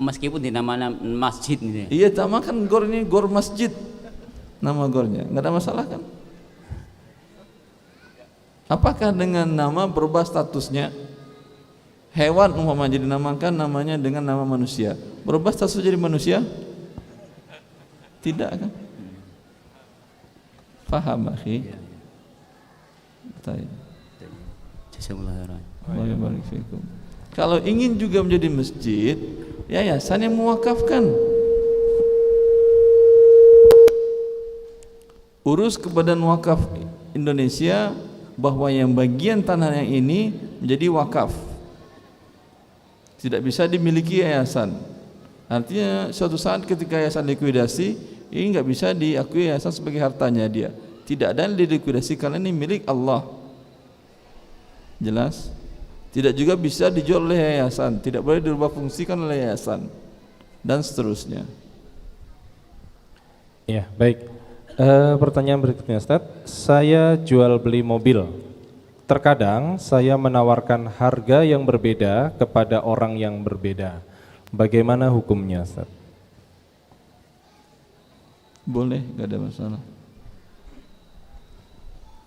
S8: Meskipun dinamakan masjid ini.
S1: Iya, tamakan gor ini gor masjid. Nama gornya, nggak ada masalah kan? Apakah dengan nama berubah statusnya? Hewan umpamanya dinamakan namanya dengan nama manusia, berubah status jadi manusia? Tidak kan? Paham, akhi? Baik. Jazakallahu khairan. Kalau ingin juga menjadi masjid, yayasan yang mewakafkan. Urus ke Badan Wakaf Indonesia bahwa yang bagian tanah yang ini menjadi wakaf, tidak bisa dimiliki yayasan. Artinya suatu saat ketika yayasan likuidasi, ini nggak bisa diakui yayasan sebagai hartanya dia. Tidak ada yang dilikuidasi karena ini milik Allah. Jelas? Tidak juga bisa dijual oleh yayasan, tidak boleh dirubah fungsikan oleh yayasan, dan seterusnya.
S2: Ya, baik. Pertanyaan berikutnya, Ustaz. Saya jual beli mobil. Terkadang saya menawarkan harga yang berbeda kepada orang yang berbeda. Bagaimana hukumnya, Ustaz?
S1: Boleh, nggak ada masalah.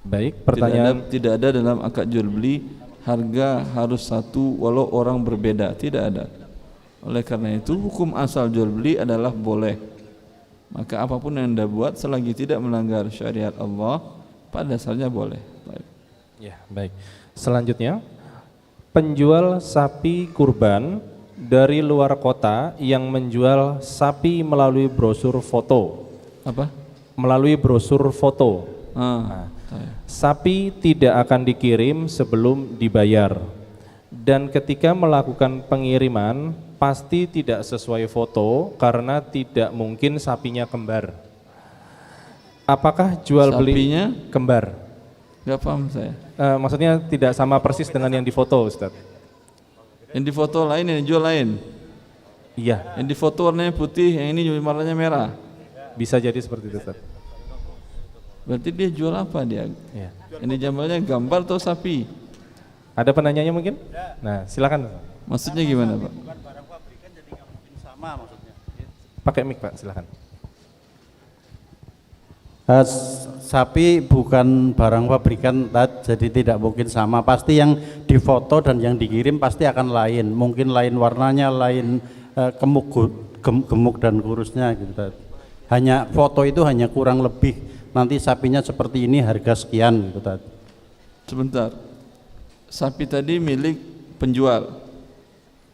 S2: Baik, pertanyaan
S1: tidak ada dalam akad jual beli harga harus satu walau orang berbeda, tidak ada. Oleh karena itu hukum asal jual beli adalah boleh. Maka apapun yang Anda buat selagi tidak melanggar syariat Allah, pada dasarnya boleh. Baik.
S2: Ya, baik. Selanjutnya, penjual sapi kurban dari luar kota yang menjual sapi melalui brosur foto.
S1: Apa?
S2: Melalui brosur foto.
S1: Ah.
S2: Sapi tidak akan dikirim sebelum dibayar. Dan ketika melakukan pengiriman pasti tidak sesuai foto karena tidak mungkin sapinya kembar. Apakah jual beli
S1: Sapinya?
S2: kembar?
S1: Nggak paham saya.
S2: Maksudnya tidak sama persis dengan yang difoto, Ustaz.
S1: Yang di foto lain, yang dijual lain.
S2: Iya,
S1: Yang di foto warnanya putih, yang ini warnanya merah.
S2: bisa jadi seperti itu, Ustaz.
S1: Berarti dia jual apa dia?
S2: Iya.
S1: Yang dijambalnya gambar atau sapi?
S2: Ada penanyanya mungkin? Nah, silakan.
S1: Maksudnya gimana, Pak?
S2: Pakai mic, Pak, silakan.
S9: Sapi bukan barang pabrikan, jadi tidak mungkin sama. Pasti yang difoto dan yang dikirim pasti akan lain. Mungkin lain warnanya, lain gemuk dan kurusnya gitu. Hanya foto itu hanya kurang lebih. Nanti sapinya seperti ini harga sekian gitu.
S1: Sebentar. Sapi tadi milik penjual.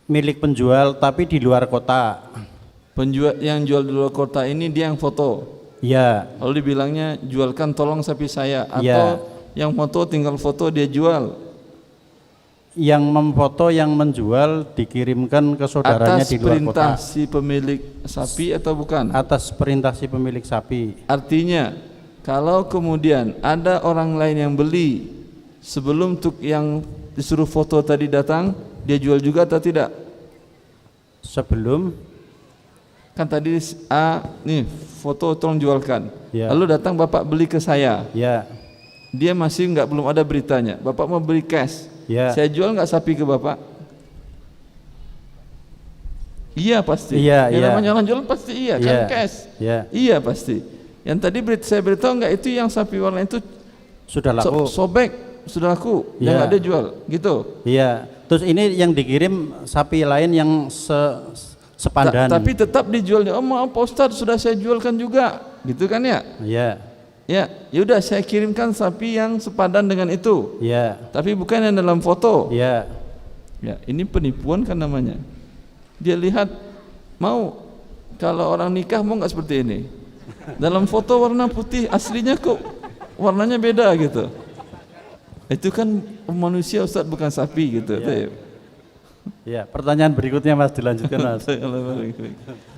S9: Milik penjual tapi di luar kota.
S1: Penjual yang jual di luar kota ini dia yang foto.
S9: Iya.
S1: Lalu dibilangnya jualkan tolong sapi saya, atau
S9: Ya.
S1: yang foto tinggal foto dia jual.
S9: Yang memfoto, yang menjual dikirimkan ke saudaranya
S1: Atas
S9: di luar
S1: perintah
S9: kota.
S1: si pemilik sapi atau bukan?
S9: Atas perintah si pemilik sapi.
S1: Artinya kalau kemudian ada orang lain yang beli sebelum yang disuruh foto tadi datang, dia jual juga atau tidak?
S9: Sebelum
S1: Kan tadi nih foto tolong jualkan.
S9: Ya.
S1: Lalu datang bapak beli ke saya.
S9: ya
S1: Dia masih belum ada beritanya. Bapak mau beli cash.
S9: Ya.
S1: Saya jual nggak sapi ke bapak? Iya pasti.
S9: Iya,
S1: Yang
S9: iya.
S1: namanya orang jual pasti iya kan,
S9: Iya.
S1: cash.
S9: Iya.
S1: Iya pasti. Yang tadi saya beritahu nggak itu yang sapi warna itu
S9: sudah laku.
S1: sobek sudah laku, yang
S9: Iya.
S1: nggak ada jual gitu.
S9: Iya. Terus ini yang dikirim sapi lain yang sepadan.
S1: Tapi tetap dijualnya. Oh maaf Pak Ustadz, sudah saya jualkan juga, gitu kan ya?
S9: Iya.
S1: Ya, yaudah saya kirimkan sapi yang sepadan dengan itu.
S9: Iya.
S1: Tapi bukan yang dalam foto.
S9: Iya.
S1: Ya, ini penipuan kan namanya. Dia lihat mau kalau orang nikah mau nggak seperti ini. Dalam foto warna putih, aslinya kok warnanya beda gitu. Itu kan manusia Ustadz, bukan sapi gitu.
S9: Ya, pertanyaan berikutnya Mas, dilanjutkan Mas.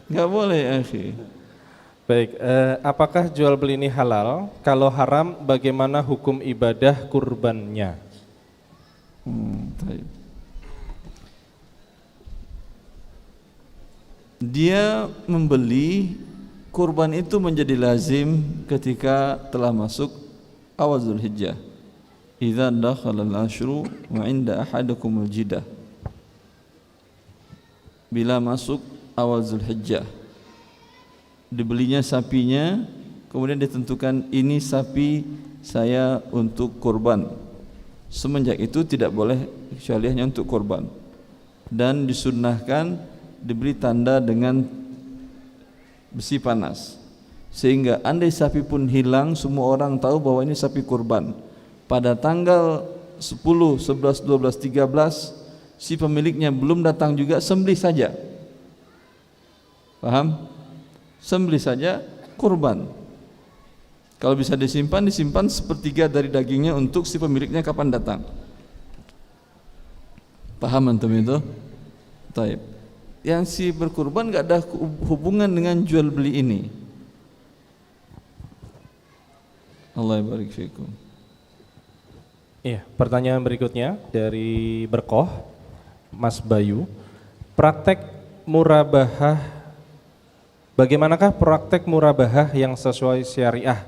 S1: Nggak boleh, akhi.
S2: Baik, apakah jual beli ini halal? Kalau haram, bagaimana hukum ibadah kurbannya?
S1: Baik. Dia membeli kurban itu menjadi lazim ketika telah masuk awal Zulhijjah. Idza dakhala al-ashru wa 'inda ahadakum al-jidah. Bila masuk awal Zulhijjah, dibelinya sapinya, kemudian ditentukan ini sapi saya untuk kurban. Semenjak itu tidak boleh kecuali hanya untuk kurban, dan disunnahkan diberi tanda dengan besi panas, sehingga andai sapi pun hilang, semua orang tahu bahwa ini sapi kurban. Pada tanggal 10, 11, 12, 13 si pemiliknya belum datang juga, sembelih saja. Paham? Sembelih saja, kurban. Kalau bisa disimpan sepertiga dari dagingnya untuk si pemiliknya kapan datang. Paham antum itu? Taib. Yang si berkurban gak ada hubungan dengan jual beli ini. Allah barik fikum.
S2: Iya, pertanyaan berikutnya dari Berkoh, Mas Bayu. Praktek murabahah, bagaimanakah praktek murabahah yang sesuai syariah?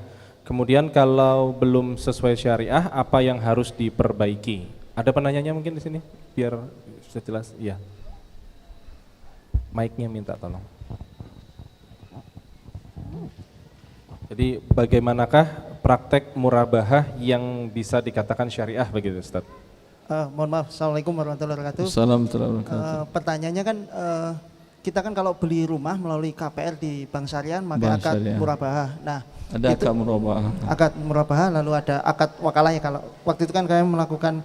S2: Kemudian kalau belum sesuai syariah, apa yang harus diperbaiki? Ada penanyanya mungkin di sini, biar sudah jelas. Iya. Mic-nya minta tolong. Jadi bagaimanakah praktek murabahah yang bisa dikatakan syariah begitu, Ustaz?
S10: Mohon maaf, Assalamualaikum warahmatullahi wabarakatuh.
S1: Assalamualaikum warahmatullahi wabarakatuh.
S10: Pertanyaannya kan kita kan kalau beli rumah melalui KPR di Bank Syariah maka
S1: Bank
S10: akad
S1: Syariah.
S10: murabahah. Nah,
S1: Ada akad murabahah.
S10: akad murabahah, lalu ada akad wakalahnya. Kalau waktu itu kan kami melakukan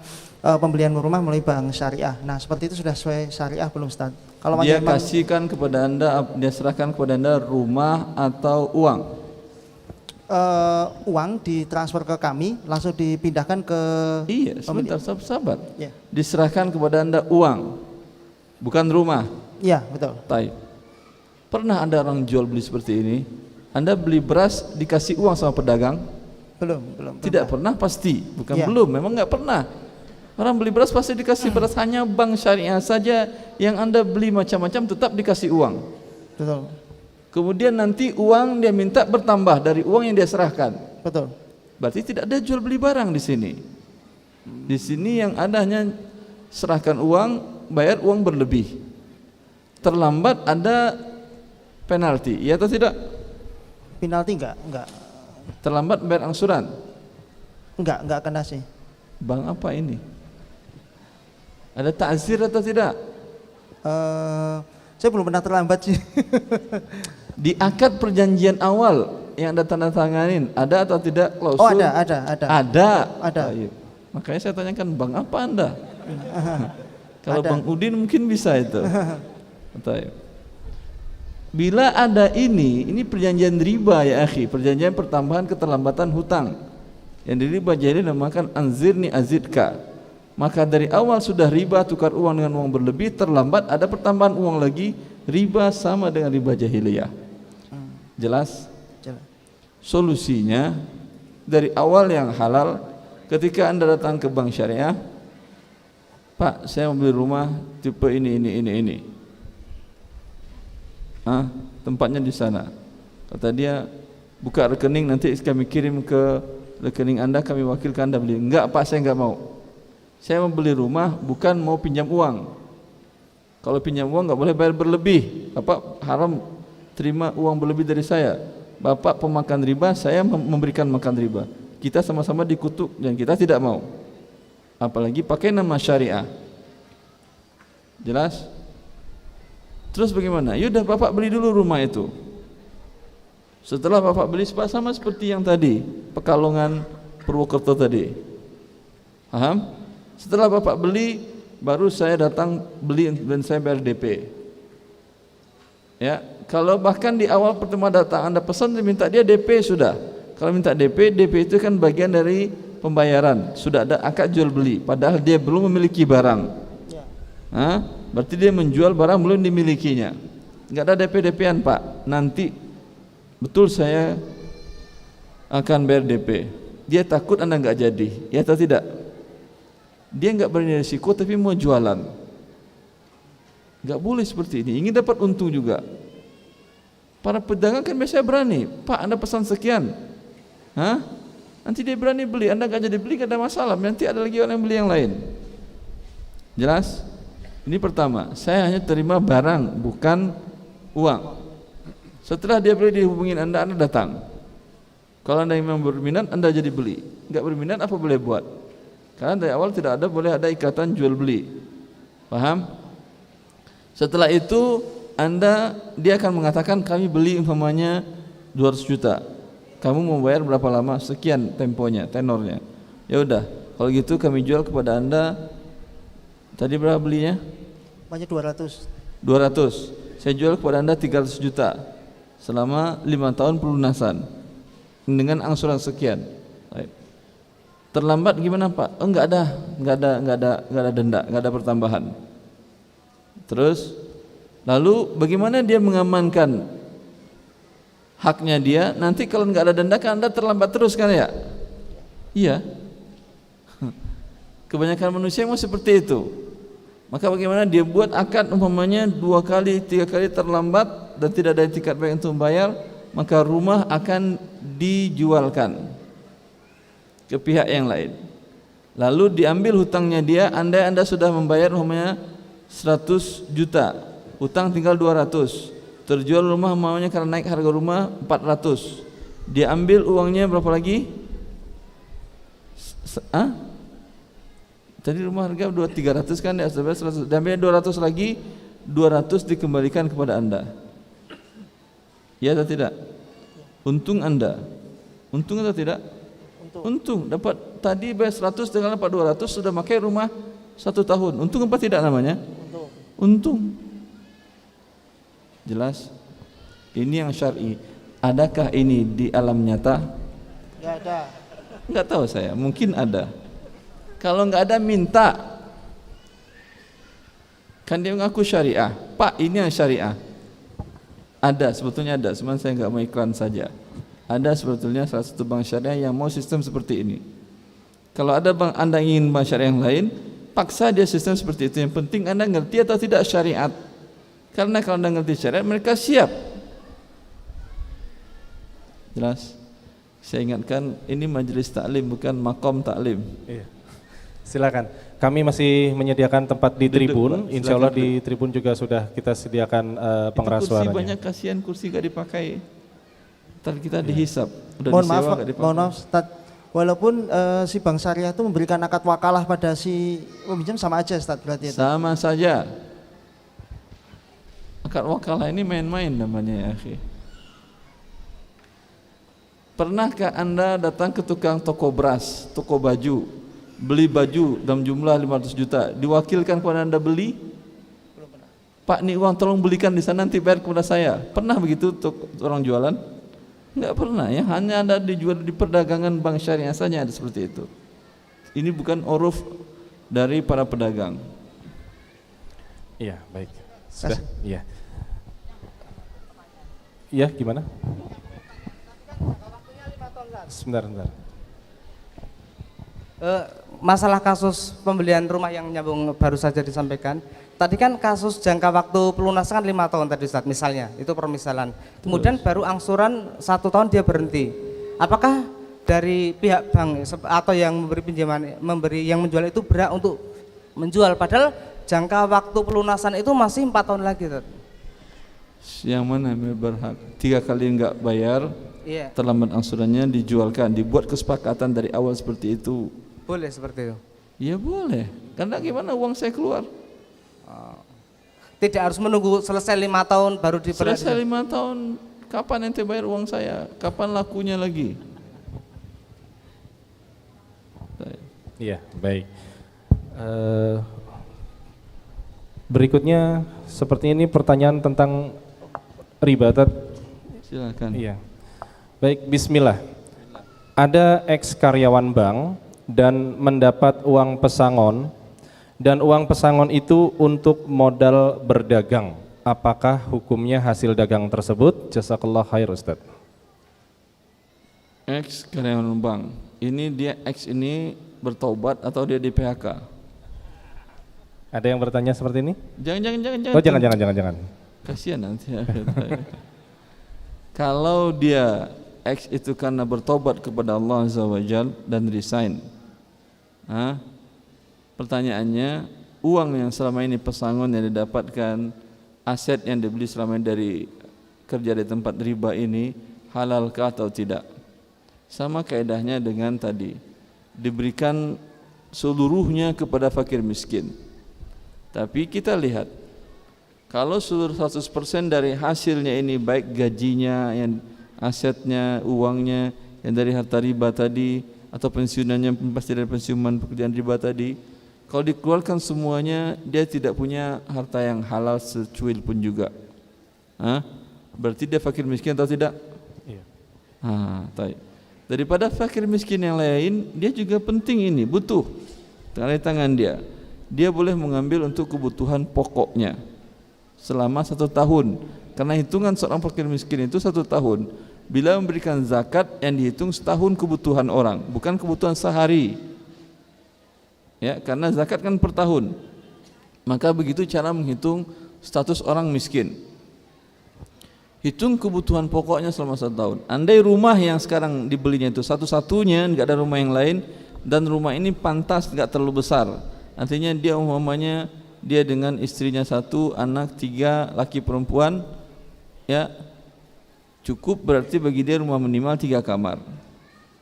S10: pembelian rumah melalui Bank Syariah. Nah, seperti itu sudah sesuai syariah belum, Ustaz? Kalau
S1: Dia
S10: memang-
S1: kasihkan kepada Anda, dia serahkan kepada Anda rumah atau uang?
S10: uang ditransfer ke kami, langsung dipindahkan ke
S1: Iya, sebentar, sabar.
S10: Ya.
S1: Diserahkan kepada Anda uang, bukan rumah.
S10: Iya, betul.
S1: Taib. Pernah ada orang jual beli seperti ini? Anda beli beras dikasih uang sama pedagang?
S10: Belum.
S1: Tidak pernah pasti, bukan
S10: Ya.
S1: belum, memang nggak pernah. Orang beli beras pasti dikasih beras, hanya bank syariah saja yang Anda beli macam-macam tetap dikasih uang.
S10: Betul.
S1: Kemudian nanti uang dia minta bertambah dari uang yang dia serahkan.
S10: Betul.
S1: Berarti tidak ada jual beli barang di sini. Di sini yang ada hanya serahkan uang, bayar uang berlebih. Terlambat ada penalti, iya atau tidak?
S10: Penalti enggak.
S1: Terlambat bayar angsuran.
S10: Enggak kena sih.
S1: Bang apa ini? Ada ta'zir atau tidak?
S10: Saya belum pernah terlambat sih.
S1: Di akad perjanjian awal yang Anda tanda tanganin, ada atau tidak klausul?
S10: Oh, ada.
S1: Ada. Baik. Makanya saya tanyakan, Bang apa Anda? Kalau
S10: Ada.
S1: Bang Udin mungkin bisa itu. Baik. Bila ada ini perjanjian riba ya akhi, perjanjian pertambahan keterlambatan hutang. Yang di riba jahiliyah dinamakan anzirni azidka. Maka dari awal sudah riba, tukar uang dengan uang berlebih, terlambat ada pertambahan uang lagi, riba sama dengan riba jahiliyah. Jelas?
S10: Jelas.
S1: Solusinya dari awal yang halal, ketika Anda datang ke bank syariah, Pak, saya mau beli rumah tipe ini. Tempatnya di sana. Kata dia, buka rekening nanti kami kirim ke rekening Anda, kami wakilkan Anda beli. Enggak Pak, saya enggak mau. Saya mau beli rumah, bukan mau pinjam uang. Kalau pinjam uang enggak boleh bayar berlebih. Bapak haram terima uang berlebih dari saya. Bapak pemakan riba, saya memberikan makan riba. Kita sama-sama dikutuk dan kita tidak mau. Apalagi pakai nama syariah. Jelas? Terus bagaimana? Yaudah Bapak beli dulu rumah itu. Setelah Bapak beli sama seperti yang tadi, Pekalongan Purwokerto tadi. Paham? Setelah Bapak beli, baru saya datang beli dan saya bayar DP. Ya, kalau bahkan di awal pertemuan datang Anda pesan minta dia DP sudah. Kalau minta DP itu kan bagian dari pembayaran. Sudah ada akad jual beli, padahal dia belum memiliki barang. Berarti dia menjual barang belum dimilikinya. Enggak ada DP-DP-an Pak. Nanti betul saya akan bayar DP. Dia takut Anda enggak jadi, ya atau tidak? Dia enggak berani risiko tapi mau jualan. Enggak boleh seperti ini. Ingin dapat untung juga. Para pedagang kan biasanya berani. Pak, Anda pesan sekian. Nanti dia berani beli. Anda enggak jadi beli, enggak ada masalah. Nanti ada lagi orang yang beli yang lain. Jelas? Ini pertama. Saya hanya terima barang, bukan uang. Setelah dia beli dihubungin Anda datang. Kalau Anda memang berminat, Anda jadi beli. Enggak berminat, apa boleh buat? Karena dari awal tidak ada boleh ada ikatan jual beli. Paham? Setelah itu dia akan mengatakan kami beli umpamanya 200 juta. Kamu mau bayar berapa lama? Sekian temponya, tenornya. Ya udah, kalau gitu kami jual kepada Anda. Tadi berapa belinya?
S10: Banyak 200.
S1: 200. Saya jual kepada Anda 300 juta. Selama 5 tahun pelunasan. Dengan angsuran sekian. Baik. Terlambat gimana Pak? Oh enggak ada denda, enggak ada pertambahan. Terus lalu bagaimana dia mengamankan haknya dia? Nanti kalau enggak ada denda kan Anda terlambat terus kan ya? Iya. Kebanyakan manusia mau seperti itu. Maka bagaimana dia buat akad umpamanya 2 kali, 3 kali terlambat dan tidak ada etikat baik untuk membayar, maka rumah akan dijualkan ke pihak yang lain. Lalu diambil hutangnya dia, Anda sudah membayar umpamanya 100 juta, hutang tinggal 200. Terjual rumah maunya karena naik harga rumah 400. Dia ambil uangnya berapa lagi? Tadi rumah harga 300 kan, dia sudah 100. Dia ambil 200 lagi, 200 dikembalikan kepada Anda. Ya atau tidak? Untung Anda. Untung atau tidak? Untung. Dapat tadi bayar 100 dengan dapat 200 sudah pakai rumah 1 tahun. Untung apa tidak namanya? Untung. Jelas? Ini yang syar'i. Adakah ini di alam nyata?
S10: ada.
S1: Nggak tahu saya, mungkin ada. Kalau nggak ada minta. Kan dia mengaku syariah. Pak, ini yang syariah. Ada, sebetulnya ada, cuman saya nggak mau iklan saja. Ada sebetulnya salah satu bank syariah yang mau sistem seperti ini. Kalau ada bank Anda ingin bank syariah yang lain, paksa dia sistem seperti itu. Yang penting Anda ngerti atau tidak syariat. Karena kalau Anda ngerti syariat, mereka siap. Jelas? Saya ingatkan, ini majelis taklim bukan makom taklim.
S2: Iya. Silakan. Kami masih menyediakan tempat di tribun. Insya Allah di tribun juga sudah kita sediakan pengeras
S1: kursi
S2: suaranya.
S1: banyak, kasihan kursi gak dipakai. Ntar kita dihisap. Udah
S10: Mohon
S1: disewa,
S10: maaf,
S1: gak dipakai.
S10: mohon maaf Ustaz. Walaupun si bank syariah itu memberikan akad wakalah pada si peminjam sama aja Ustaz berarti itu.
S1: Sama saja. Akad wakalah ini main-main namanya ya akhi. Pernahkah Anda datang ke tukang toko beras, toko baju, beli baju dalam jumlah 500 juta, diwakilkan kepada Anda beli? Pak, ini uang tolong belikan di sana, nanti bayar kepada saya. Pernah begitu untuk orang jualan? Enggak pernah ya, hanya Anda dijual di perdagangan bank syariah saja ada seperti itu. Ini bukan uruf dari para pedagang.
S2: Iya, baik. Sudah, iya. Iya, gimana? Sebentar.
S3: Masalah kasus pembelian rumah yang nyambung baru saja disampaikan. Tadi kan kasus jangka waktu pelunasan 5 tahun tadi Ustaz, misalnya, itu permisalan. Kemudian baru angsuran 1 tahun dia berhenti. Apakah dari pihak bank atau yang memberi pinjaman, yang menjual itu berhak untuk menjual? Padahal jangka waktu pelunasan itu masih 4 tahun lagi Ustaz.
S1: Yang mana yang berhak? 3 kali enggak bayar,
S3: Iya.
S1: terlambat angsurannya dijualkan, dibuat kesepakatan dari awal seperti itu.
S3: Boleh seperti itu?
S1: Ya boleh, karena gimana uang saya keluar?
S3: Tidak harus menunggu selesai 5 tahun baru diperoleh.
S1: Selesai 5 tahun, kapan ente bayar uang saya? Kapan lakunya lagi?
S2: Iya, baik. Berikutnya seperti ini pertanyaan tentang riba.
S1: Silakan.
S2: Iya. Baik, bismillah. Ada ex karyawan bank dan mendapat uang pesangon, dan uang pesangon itu untuk modal berdagang. Apakah hukumnya hasil dagang tersebut? Jazakallah khair Ustaz.
S1: Ex karyawan bank, ini dia ex ini bertobat atau dia di PHK?
S2: Ada yang bertanya seperti ini?
S1: Jangan.
S2: Oh, jangan. Kasihan
S1: nanti. Kalau dia ex itu karena bertobat kepada Allah Azza wa Jalla dan resign. Pertanyaannya, uang yang selama ini pesangon yang didapatkan, aset yang dibeli selama ini dari kerja di tempat riba ini halalkah atau tidak? Sama kaedahnya dengan tadi, diberikan seluruhnya kepada fakir miskin. Tapi kita lihat, kalau seluruh 100% dari hasilnya ini, baik gajinya, yang asetnya, uangnya yang dari harta riba tadi, atau pensiunannya pasti dari pensiunan pekerjaan riba tadi, kalau dikeluarkan semuanya, dia tidak punya harta yang halal secuil pun juga. Berarti dia fakir miskin atau tidak?
S2: Iya.
S1: Baik. Daripada fakir miskin yang lain, dia juga penting ini, butuh dari tangan dia. Dia boleh mengambil untuk kebutuhan pokoknya selama 1 tahun. Karena hitungan seorang fakir miskin itu 1 tahun. Bila memberikan zakat yang dihitung setahun kebutuhan orang, bukan kebutuhan sehari. Ya, karena zakat kan per tahun. Maka begitu cara menghitung status orang miskin. Hitung kebutuhan pokoknya selama 1 tahun. Andai rumah yang sekarang dibelinya itu satu-satunya, enggak ada rumah yang lain, dan rumah ini pantas enggak terlalu besar. Artinya dia umpamanya dia dengan istrinya 1, anak 3, laki perempuan, ya cukup, berarti bagi dia rumah minimal 3 kamar.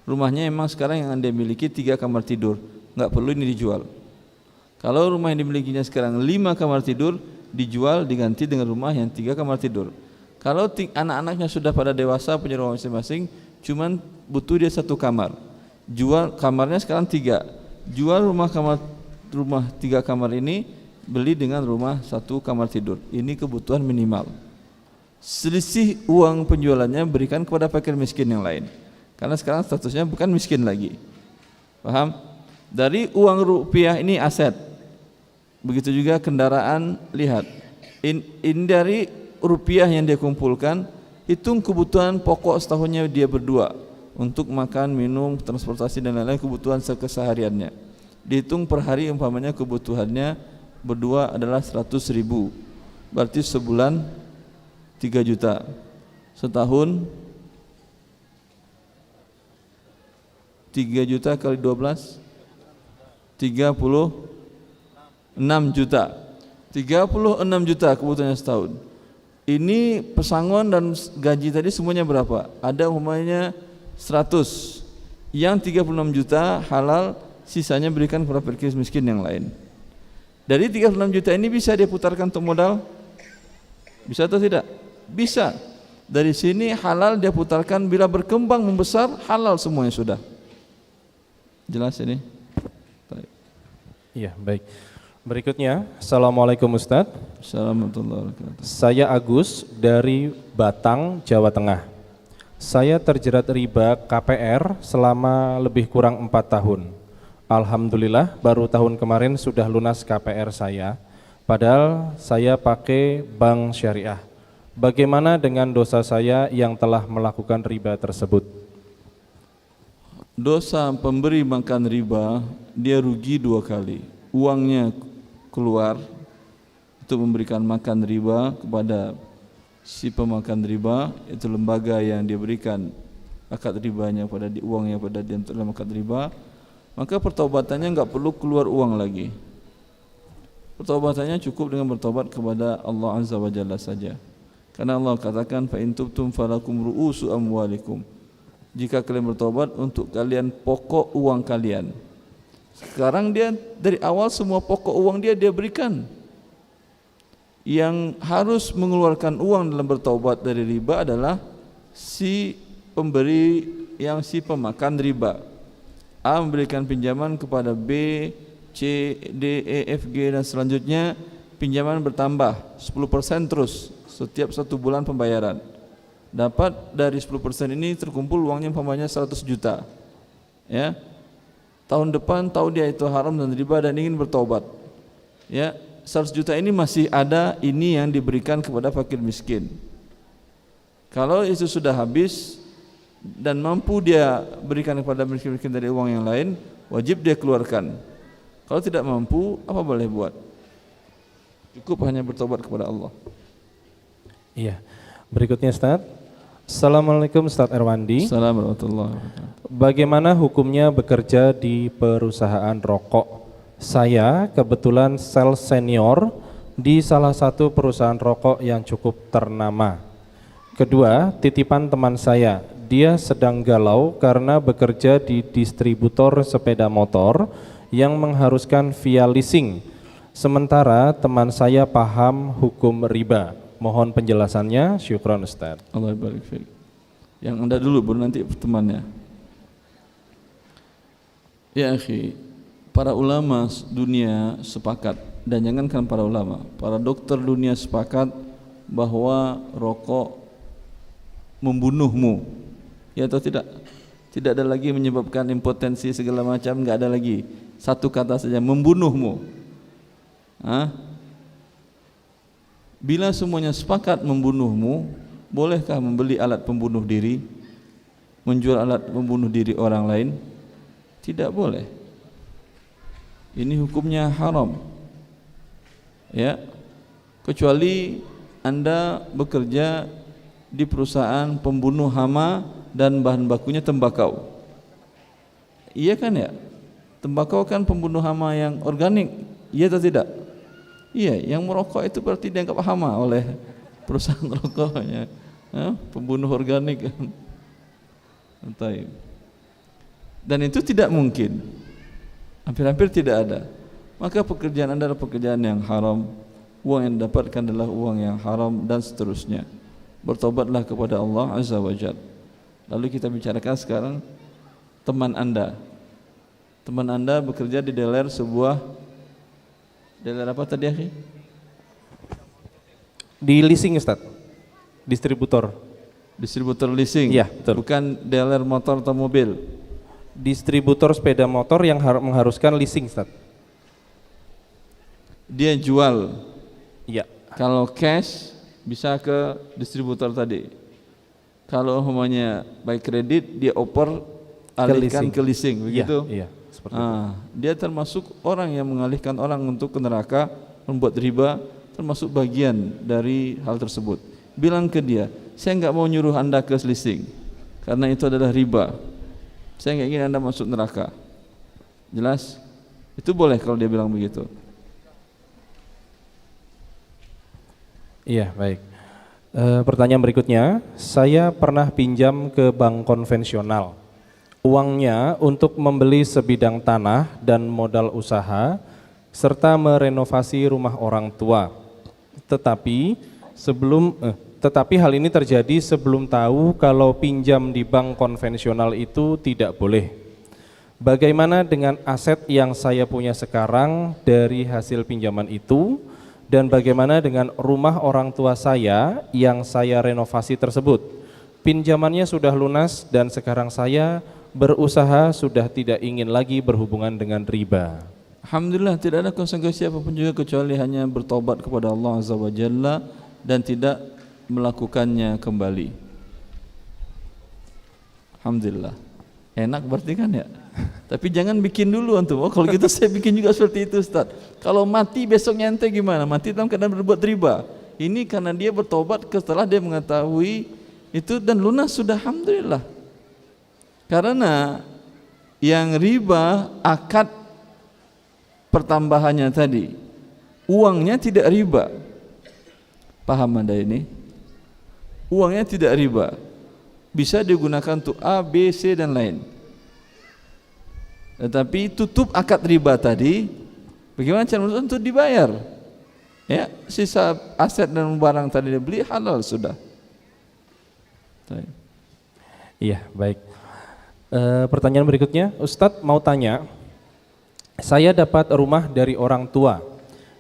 S1: Rumahnya emang sekarang yang Anda miliki 3 kamar tidur, enggak perlu ini dijual. Kalau rumah yang dimilikinya sekarang 5 kamar tidur, dijual diganti dengan rumah yang 3 kamar tidur. Kalau anak-anaknya sudah pada dewasa, punya rumah masing-masing, cuman butuh dia 1 kamar, jual kamarnya sekarang 3, jual rumah 3 kamar ini, beli dengan rumah 1 kamar tidur. Ini kebutuhan minimal. Selisih uang penjualannya berikan kepada fakir miskin yang lain. Karena sekarang statusnya bukan miskin lagi. Paham? Dari uang rupiah ini aset. Begitu juga kendaraan, lihat. Ini dari rupiah yang dia kumpulkan, hitung kebutuhan pokok setahunnya dia berdua untuk makan, minum, transportasi dan lain-lain, kebutuhan kesehariannya. Dihitung per hari umpamanya kebutuhannya berdua adalah 100.000. Berarti sebulan 3 juta. Setahun 3 juta kali 12 36 juta. 36 juta kebutuhannya setahun. Ini pesangon dan gaji tadi semuanya berapa? Ada umpamanya 100. Yang 36 juta halal, sisanya berikan kepada fakir miskin yang lain. Dari 36 juta ini bisa dia putarkan untuk modal? Bisa atau tidak? Bisa. Dari sini halal dia putarkan, bila berkembang membesar halal semuanya sudah. Jelas ini?
S2: Iya, baik. Berikutnya, Assalamualaikum Ustadz.
S1: Assalamualaikum warahmatullahi wabarakatuh.
S2: Saya Agus dari Batang, Jawa Tengah. Saya terjerat riba KPR selama lebih kurang 4 tahun. Alhamdulillah baru tahun kemarin sudah lunas KPR saya, padahal saya pakai bank syariah. Bagaimana dengan dosa saya yang telah melakukan riba tersebut?
S1: Dosa pemberi makan riba, dia rugi 2 kali. Uangnya keluar untuk memberikan makan riba kepada si pemakan riba, itu lembaga yang dia berikan akad ribanya pada uangnya pada dia untuk makan riba, maka pertaubatannya enggak perlu keluar uang lagi. Pertaubatannya cukup dengan bertobat kepada Allah Azza wa Jalla saja. Karena Allah katakan fa in tubtum falakum ru'usu amwalikum. Jika kalian bertobat, untuk kalian pokok uang kalian. Sekarang dia dari awal semua pokok uang dia berikan. Yang harus mengeluarkan uang dalam bertaubat dari riba adalah si pemberi, yang si pemakan riba. A memberikan pinjaman kepada B, C, D, E, F, G dan selanjutnya pinjaman bertambah 10% terus setiap 1 bulan pembayaran. Dapat dari 10% ini terkumpul uangnya umpamanya 100 juta. Ya. Tahun depan tahu dia itu haram dan riba dan ingin bertobat. Ya, 100 juta ini masih ada, ini yang diberikan kepada fakir miskin. Kalau itu sudah habis dan mampu dia berikan kepada miskin-miskin dari uang yang lain, wajib dia keluarkan. Kalau tidak mampu, apa boleh buat? Cukup hanya bertobat kepada Allah.
S2: Iya. Berikutnya Ustaz. Assalamualaikum Ustaz Erwandi.
S1: Assalamualaikum warahmatullahi wabarakatuh.
S2: Bagaimana hukumnya bekerja di perusahaan rokok? Saya kebetulan sales senior di salah satu perusahaan rokok yang cukup ternama. Kedua, titipan teman saya, dia sedang galau karena bekerja di distributor sepeda motor yang mengharuskan via leasing. Sementara teman saya paham hukum riba. Mohon penjelasannya, syukran Ustaz.
S1: Allah barik fiik. Yang Anda dulu baru nanti temannya. Ya akhi, para ulama dunia sepakat, dan jangankan para ulama, para dokter dunia sepakat bahwa rokok membunuhmu. Ya atau tidak? Tidak ada lagi menyebabkan impotensi segala macam, enggak ada lagi. Satu kata saja, membunuhmu. Bila semuanya sepakat membunuhmu, bolehkah membeli alat pembunuh diri, menjual alat pembunuh diri orang lain? Tidak boleh. Ini hukumnya haram. Ya, kecuali Anda bekerja di perusahaan pembunuh hama dan bahan bakunya tembakau. Iya kan ya? Tembakau kan pembunuh hama yang organik, iya atau tidak? Iya, yang merokok itu berarti dianggap hama oleh perusahaan rokoknya, pembunuh organik. Dan itu tidak mungkin, hampir-hampir tidak ada. Maka pekerjaan Anda adalah pekerjaan yang haram, uang yang didapatkan adalah uang yang haram dan seterusnya. Bertobatlah kepada Allah Azza wa Jalla. Lalu kita bicarakan sekarang teman Anda. Teman Anda bekerja di dealer dealer apa tadi akhi?
S2: Di leasing Ustaz, distributor.
S1: Distributor leasing.
S2: Iya, betul.
S1: Bukan dealer motor atau mobil.
S2: Distributor sepeda motor yang mengharuskan leasing, Ustaz.
S1: Dia jual.
S2: Iya.
S1: Kalau cash bisa ke distributor tadi. Kalau umpamanya by kredit dia oper alihkan ke leasing, begitu?
S2: Iya, seperti itu.
S1: Dia termasuk orang yang mengalihkan orang untuk ke neraka, membuat riba, termasuk bagian dari hal tersebut. Bilang ke dia, saya enggak mau nyuruh Anda ke leasing karena itu adalah riba. Saya enggak ingin Anda masuk neraka. Jelas? Itu boleh kalau dia bilang begitu.
S2: Iya, baik. Pertanyaan berikutnya, saya pernah pinjam ke bank konvensional. Uangnya untuk membeli sebidang tanah dan modal usaha serta merenovasi rumah orang tua. Tetapi hal ini terjadi sebelum tahu kalau pinjam di bank konvensional itu tidak boleh. Bagaimana dengan aset yang saya punya sekarang dari hasil pinjaman itu? Dan bagaimana dengan rumah orang tua saya yang saya renovasi tersebut? Pinjamannya sudah lunas dan sekarang saya berusaha sudah tidak ingin lagi berhubungan dengan riba.
S1: Alhamdulillah, tidak ada konsekuensi apapun juga kecuali hanya bertobat kepada Allah Azza wa Jalla dan tidak melakukannya kembali. Alhamdulillah. Enak berarti kan ya? Tapi jangan bikin dulu antum. Oh kalau gitu saya bikin juga seperti itu Ustaz. Kalau mati besoknya ente gimana? Mati dalam keadaan berbuat riba. Ini karena dia bertobat setelah dia mengetahui itu dan lunas sudah, alhamdulillah. Karena yang riba akad pertambahannya tadi, uangnya tidak riba. Paham Anda ini? Uangnya tidak riba. Bisa digunakan untuk A, B, C dan lain. Tetapi tutup akad riba tadi, bagaimana cara untuk dibayar? Ya, sisa aset dan barang tadi dibeli halal sudah.
S2: Iya, baik. Pertanyaan berikutnya, Ustadz mau tanya, saya dapat rumah dari orang tua,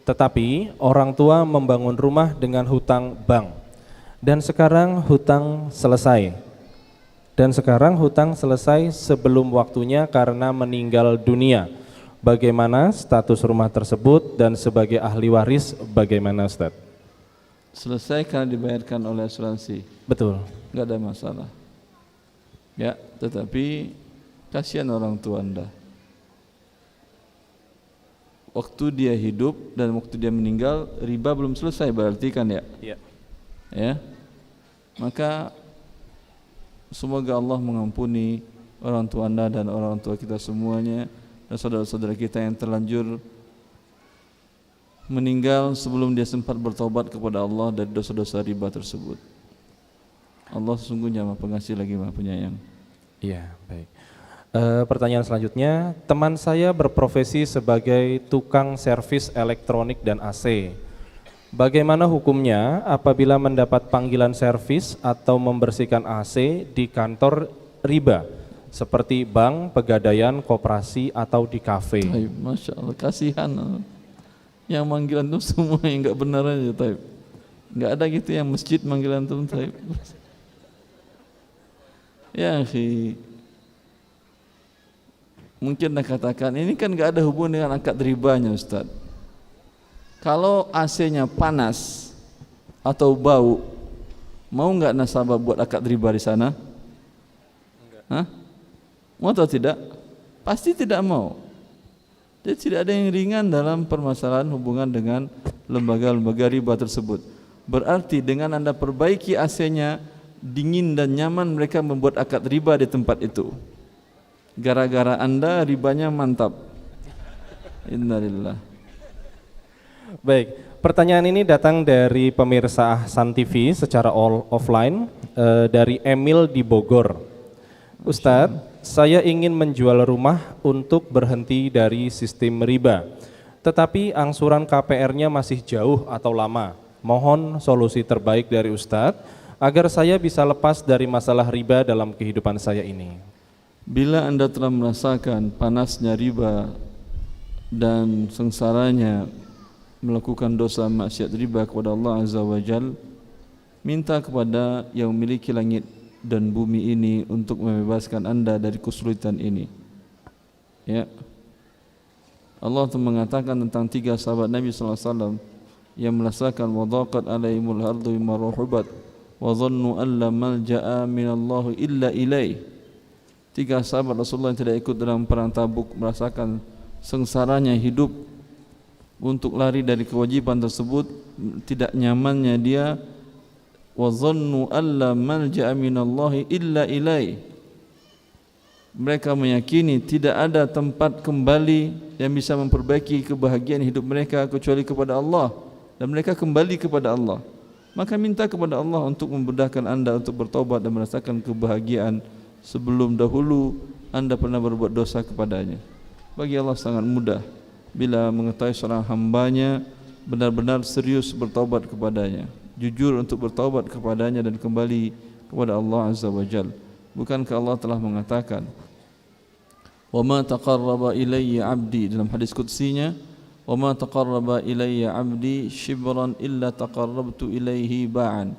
S2: tetapi orang tua membangun rumah dengan hutang bank, dan sekarang hutang selesai. Sebelum waktunya karena meninggal dunia. Bagaimana status rumah tersebut dan sebagai ahli waris bagaimana Ustaz?
S1: Selesai karena dibayarkan oleh asuransi.
S2: Betul.
S1: Enggak ada masalah. Ya, tetapi kasihan orang tua Anda. Waktu dia hidup dan waktu dia meninggal riba belum selesai berarti kan ya? Iya. Ya. Maka semoga Allah mengampuni orang tua Anda dan orang tua kita semuanya dan saudara-saudara kita yang terlanjur meninggal sebelum dia sempat bertobat kepada Allah dari dosa-dosa riba tersebut. Allah sesungguhnya Maha Pengasih lagi Maha Penyayang.
S2: Iya, baik. Pertanyaan selanjutnya, teman saya berprofesi sebagai tukang servis elektronik dan AC. Bagaimana hukumnya apabila mendapat panggilan servis atau membersihkan AC di kantor riba seperti bank, pegadaian, koperasi atau di kafe?
S1: Masya Allah, kasihan. Yang manggilan itu semua yang enggak benar aja, Taib. Enggak ada gitu yang masjid manggilan itu, Taib. Ya, akhi. Mungkin dah katakan ini kan enggak ada hubungan dengan akad ribanya, Ustaz. Kalau AC-nya panas atau bau, mau enggak nasabah buat akad riba di sana? Enggak. Hah? Mau atau tidak? Pasti tidak mau. Jadi tidak ada yang ringan dalam permasalahan hubungan dengan lembaga-lembaga riba tersebut. Berarti dengan Anda perbaiki AC-nya dingin dan nyaman, mereka membuat akad riba di tempat itu. Gara-gara Anda ribanya mantap. Innalillah.
S2: Baik, pertanyaan ini datang dari pemirsa Ahsan TV secara offline dari Emil di Bogor. Ustadz, saya ingin menjual rumah untuk berhenti dari sistem riba, tetapi angsuran KPR-nya masih jauh atau lama. Mohon solusi terbaik dari Ustadz agar saya bisa lepas dari masalah riba dalam kehidupan saya ini.
S1: Bila Anda telah merasakan panasnya riba dan sengsaranya melakukan dosa maksiat riba kepada Allah Azza wa Jal, minta kepada yang memiliki langit dan bumi ini untuk membebaskan anda dari kesulitan ini. Ya, Allah mengatakan tentang 3 sahabat Nabi SAW yang merasakan wadaqat alaihimul ardu bima rahubat wa dhannu an la malja'a minallah illa ilaih. 3 sahabat Rasulullah yang tidak ikut dalam perang Tabuk merasakan sengsaranya hidup untuk lari dari kewajiban tersebut, tidak nyamannya dia. Wa dhannu an la malja'a minallahi illa ilaih. Mereka meyakini tidak ada tempat kembali yang bisa memperbaiki kebahagiaan hidup mereka kecuali kepada Allah, dan mereka kembali kepada Allah. Maka minta kepada Allah untuk memudahkan anda untuk bertaubat dan merasakan kebahagiaan sebelum dahulu anda pernah berbuat dosa kepadanya. Bagi Allah sangat mudah bila mengetahui seorang hambanya benar-benar serius bertaubat kepadanya, jujur untuk bertaubat kepadanya dan kembali kepada Allah Azza wa Jalla. Bukankah Allah telah mengatakan, "Wa ma taqarraba ilayya 'abdi," dalam hadis qudsinya, "Wa ma taqarraba ilayya 'abdi shibran illa taqarrabtu ilayhi ba'an.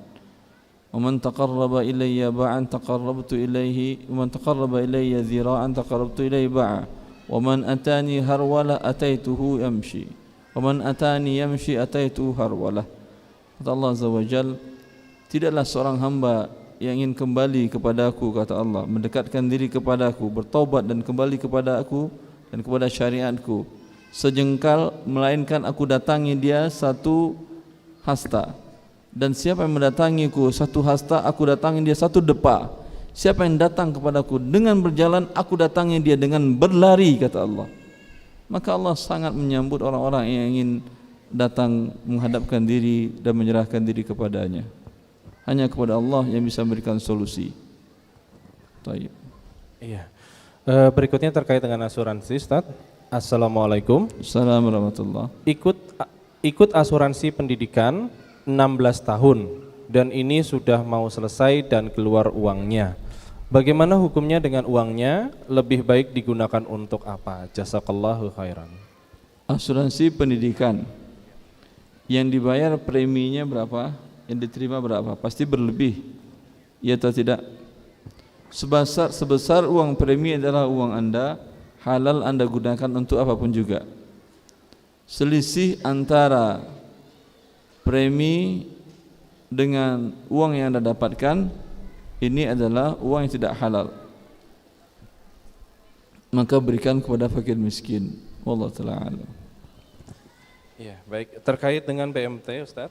S1: Wa man taqarraba ilayya ba'an taqarrabtu ilayhi, wa man taqarraba ilayya dhira'an taqarrabtu ilayhi ba'a. Wa man atani harwala ataituhu yamshi. Wa man atani yamshi ataituhu harwala." Kata Allah Azza wa Jalla, tidaklah seorang hamba yang ingin kembali kepada aku, kata Allah, mendekatkan diri kepada aku, bertaubat dan kembali kepada aku dan kepada syariatku, sejengkal melainkan aku datangi dia satu hasta. Dan siapa yang mendatangiku satu hasta, aku datangi dia satu depa. Siapa yang datang kepadaku dengan berjalan, aku datangi dia dengan berlari, kata Allah. Maka Allah sangat menyambut orang-orang yang ingin datang menghadapkan diri dan menyerahkan diri kepadanya. Hanya kepada Allah yang bisa memberikan solusi. Taib.
S2: Iya. Berikutnya terkait dengan asuransi, Ustaz. Assalamualaikum.
S1: Assalamualaikum warahmatullahi.
S2: Ikut asuransi pendidikan 16 tahun dan ini sudah mau selesai dan keluar uangnya. Bagaimana hukumnya dengan uangnya? Lebih baik digunakan untuk apa? Jazakallahu khairan.
S1: Asuransi pendidikan yang dibayar preminya berapa? Yang diterima berapa? Pasti berlebih, ya atau tidak? Sebesar uang premi adalah uang anda, halal anda gunakan untuk apapun juga. Selisih antara premi dengan uang yang anda dapatkan, ini adalah uang yang tidak halal. Maka berikan kepada fakir miskin. Wallahu ta'ala alam.
S2: Iya, baik. Terkait dengan BMT, Ustaz.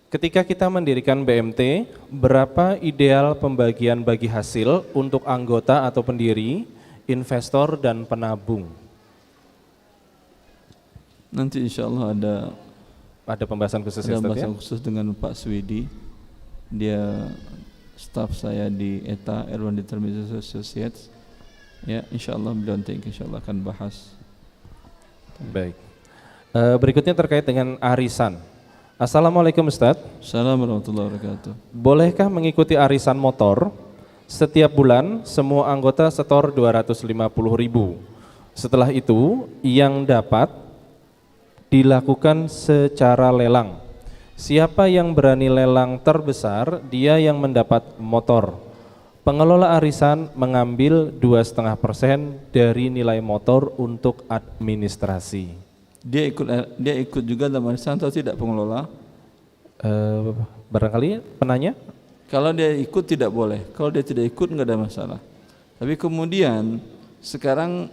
S2: Ketika kita mendirikan BMT, berapa ideal pembagian bagi hasil untuk anggota atau pendiri, investor dan penabung?
S1: Nanti insya Allah
S2: ada pembahasan khusus,
S1: ada pembahasan khusus dengan Pak Swidi. Dia staf saya di ETA, Erwan Intermediate Associates. Ya, insya Allah beliau nanti insya Allah akan bahas.
S2: Baik. Berikutnya terkait dengan arisan. Assalamualaikum Ustaz.
S1: Assalamualaikum warahmatullahi wabarakatuh.
S2: Bolehkah mengikuti arisan motor? Setiap bulan semua anggota setor 250.000. Setelah itu yang dapat dilakukan secara lelang. Siapa yang berani lelang terbesar, dia yang mendapat motor. Pengelola arisan mengambil 2,5% dari nilai motor untuk administrasi.
S1: Dia ikut juga dalam arisan atau tidak pengelola?
S2: Barangkali penanya?
S1: Kalau dia ikut tidak boleh, kalau dia tidak ikut enggak ada masalah. Tapi kemudian sekarang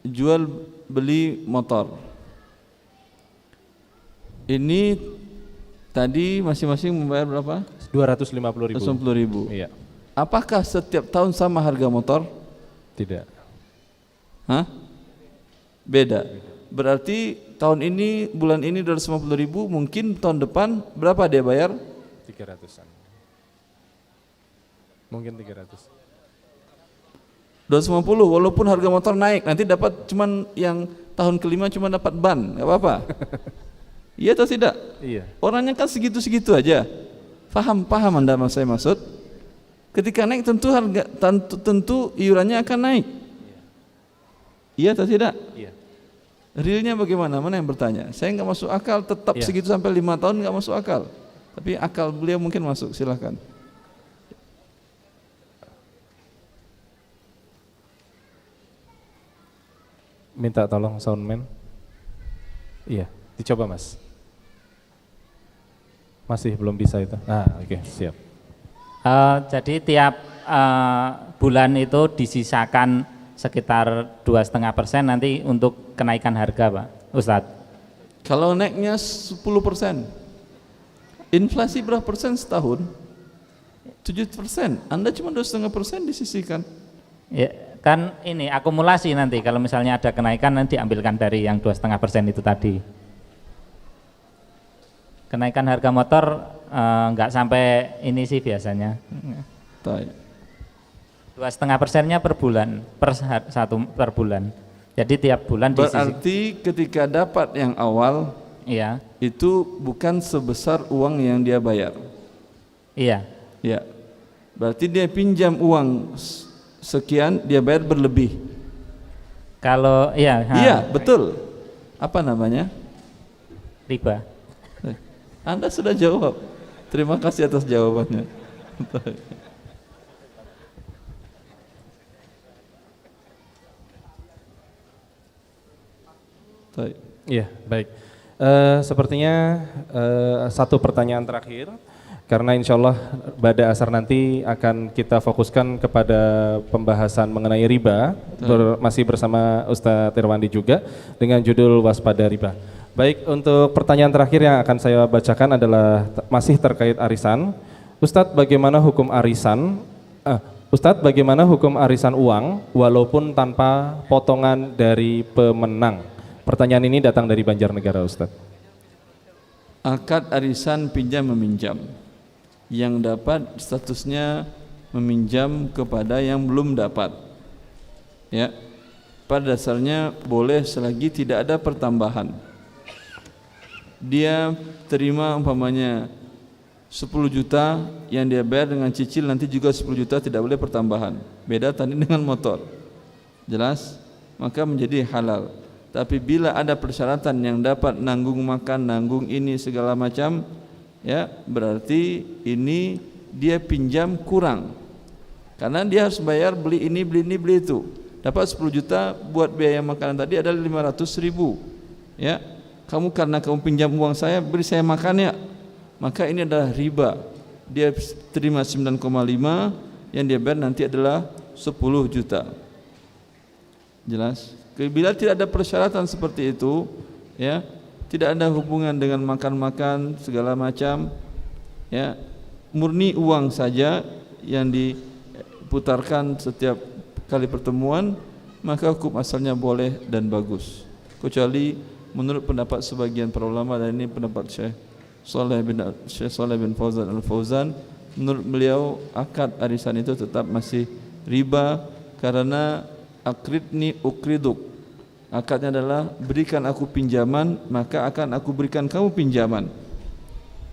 S1: jual beli motor. Ini tadi masing-masing membayar berapa?
S2: 250.000.
S1: 250.000.
S2: Iya.
S1: Apakah setiap tahun sama harga motor?
S2: Tidak.
S1: Hah? Beda. Berarti tahun ini, bulan ini 250.000, mungkin tahun depan berapa dia bayar?
S2: 300-an. Mungkin 300.
S1: 250 walaupun harga motor naik, nanti dapat cuman yang tahun kelima cuma dapat ban, enggak apa-apa. Iya atau tidak?
S2: Iya.
S1: Orangnya kan segitu-segitu aja. Paham Anda saya maksud? Ketika naik tentu iurannya akan naik. Iya atau tidak?
S2: Iya.
S1: Realnya bagaimana? Mana yang bertanya? Saya nggak masuk akal, tetap segitu sampai 5 tahun nggak masuk akal. Tapi akal beliau mungkin masuk, silakan.
S2: Minta tolong soundman. Iya, dicoba Mas. Masih belum bisa itu. Oke, siap.
S11: Jadi tiap bulan itu disisakan sekitar 2,5% nanti untuk kenaikan harga, Pak Ustadz.
S1: Kalau naiknya 10%, inflasi berapa persen setahun? 7%. Anda cuma 2,5% disisihkan.
S11: Ya, kan ini akumulasi nanti kalau misalnya ada kenaikan nanti diambilkan dari yang 2,5% itu tadi. Kenaikan harga motor nggak sampai ini sih biasanya. 2,5%-nya per bulan, per bulan. Jadi tiap bulan
S1: berarti ketika dapat yang awal,
S11: iya,
S1: itu bukan sebesar uang yang dia bayar.
S11: Iya.
S1: Ya. Berarti dia pinjam uang sekian, dia bayar berlebih.
S11: Kalau iya.
S1: Iya, betul. Apa namanya?
S11: Riba.
S1: Anda sudah jawab. Terima kasih atas jawabannya.
S2: Iya, baik. Sepertinya satu pertanyaan terakhir, karena insya Allah pada asar nanti akan kita fokuskan kepada pembahasan mengenai riba, masih bersama Ustadz Irwandi juga dengan judul Waspada Riba. Baik, untuk pertanyaan terakhir yang akan saya bacakan adalah masih terkait arisan. Ustadz, bagaimana hukum arisan? Ustadz, bagaimana hukum arisan uang walaupun tanpa potongan dari pemenang? Pertanyaan ini datang dari Banjarnegara, Ustadz.
S1: Akad arisan pinjam meminjam, yang dapat statusnya meminjam kepada yang belum dapat. Ya, pada dasarnya boleh selagi tidak ada pertambahan. Dia terima umpamanya 10 juta yang dia bayar dengan cicil nanti juga 10 juta, tidak boleh pertambahan. Beda tadi dengan motor. Jelas? Maka menjadi halal. Tapi bila ada persyaratan yang dapat nanggung makan, nanggung ini segala macam, ya berarti ini dia pinjam kurang. Karena dia harus bayar beli ini, beli itu. Dapat 10 juta buat biaya makanan tadi adalah 500.000. Ya, karena kamu pinjam uang saya, beri saya makan ya. Maka ini adalah riba. Dia terima 9,5, yang dia bayar nanti adalah 10 juta. Jelas? Bila tidak ada persyaratan seperti itu, ya, tidak ada hubungan dengan makan-makan segala macam, ya, murni uang saja yang diputarkan setiap kali pertemuan, maka hukum asalnya boleh dan bagus. Kecuali menurut pendapat sebagian para ulama, dan ini pendapat Syekh Shalih bin Fauzan Al-Fauzan, menurut beliau akad arisan itu tetap masih riba, karena akridni ukriduk, akadnya adalah berikan aku pinjaman maka akan aku berikan kamu pinjaman.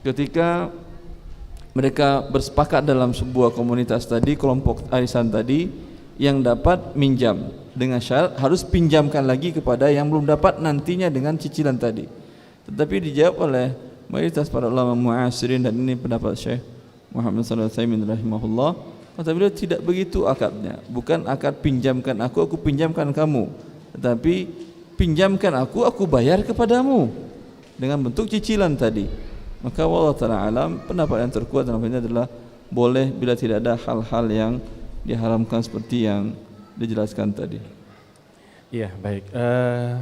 S1: Ketika mereka bersepakat dalam sebuah komunitas tadi, kelompok arisan tadi, yang dapat minjam dengan syarat harus pinjamkan lagi kepada yang belum dapat nantinya dengan cicilan tadi. Tetapi dijawab oleh mayoritas para ulama mu'asirin, dan ini pendapat Syekh Muhammad sallallahu alaihi wasallam rahimahullah, kata beliau tidak begitu akadnya. Bukan akad pinjamkan aku pinjamkan kamu, tetapi pinjamkan aku bayar kepadamu dengan bentuk cicilan tadi. Maka wallahu ta'ala alam, pendapat yang terkuat dalam ini adalah boleh bila tidak ada hal-hal yang diharamkan seperti yang dijelaskan tadi.
S2: Iya, baik.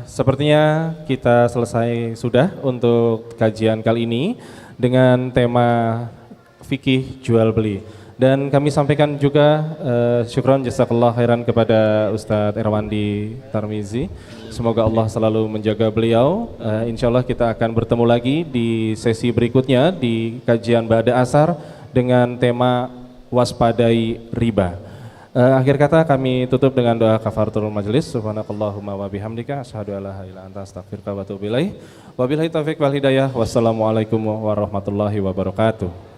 S2: Sepertinya kita selesai sudah untuk kajian kali ini dengan tema fikih jual beli. Dan kami sampaikan juga syukran jazakallah khairan kepada Ustadz Irwandi Tarmizi. Semoga Allah selalu menjaga beliau. Insya Allah kita akan bertemu lagi di sesi berikutnya di kajian Ba'da Asar dengan tema waspadai riba. Akhir kata kami tutup dengan doa kafaratul majelis. Subhanakallahumma wa bihamdika asyhadu an la ilaha illa anta astaghfiruka wa atubu ilaik. Wabillahi taufiq wal hidayah. Wassalamualaikum warahmatullahi wabarakatuh.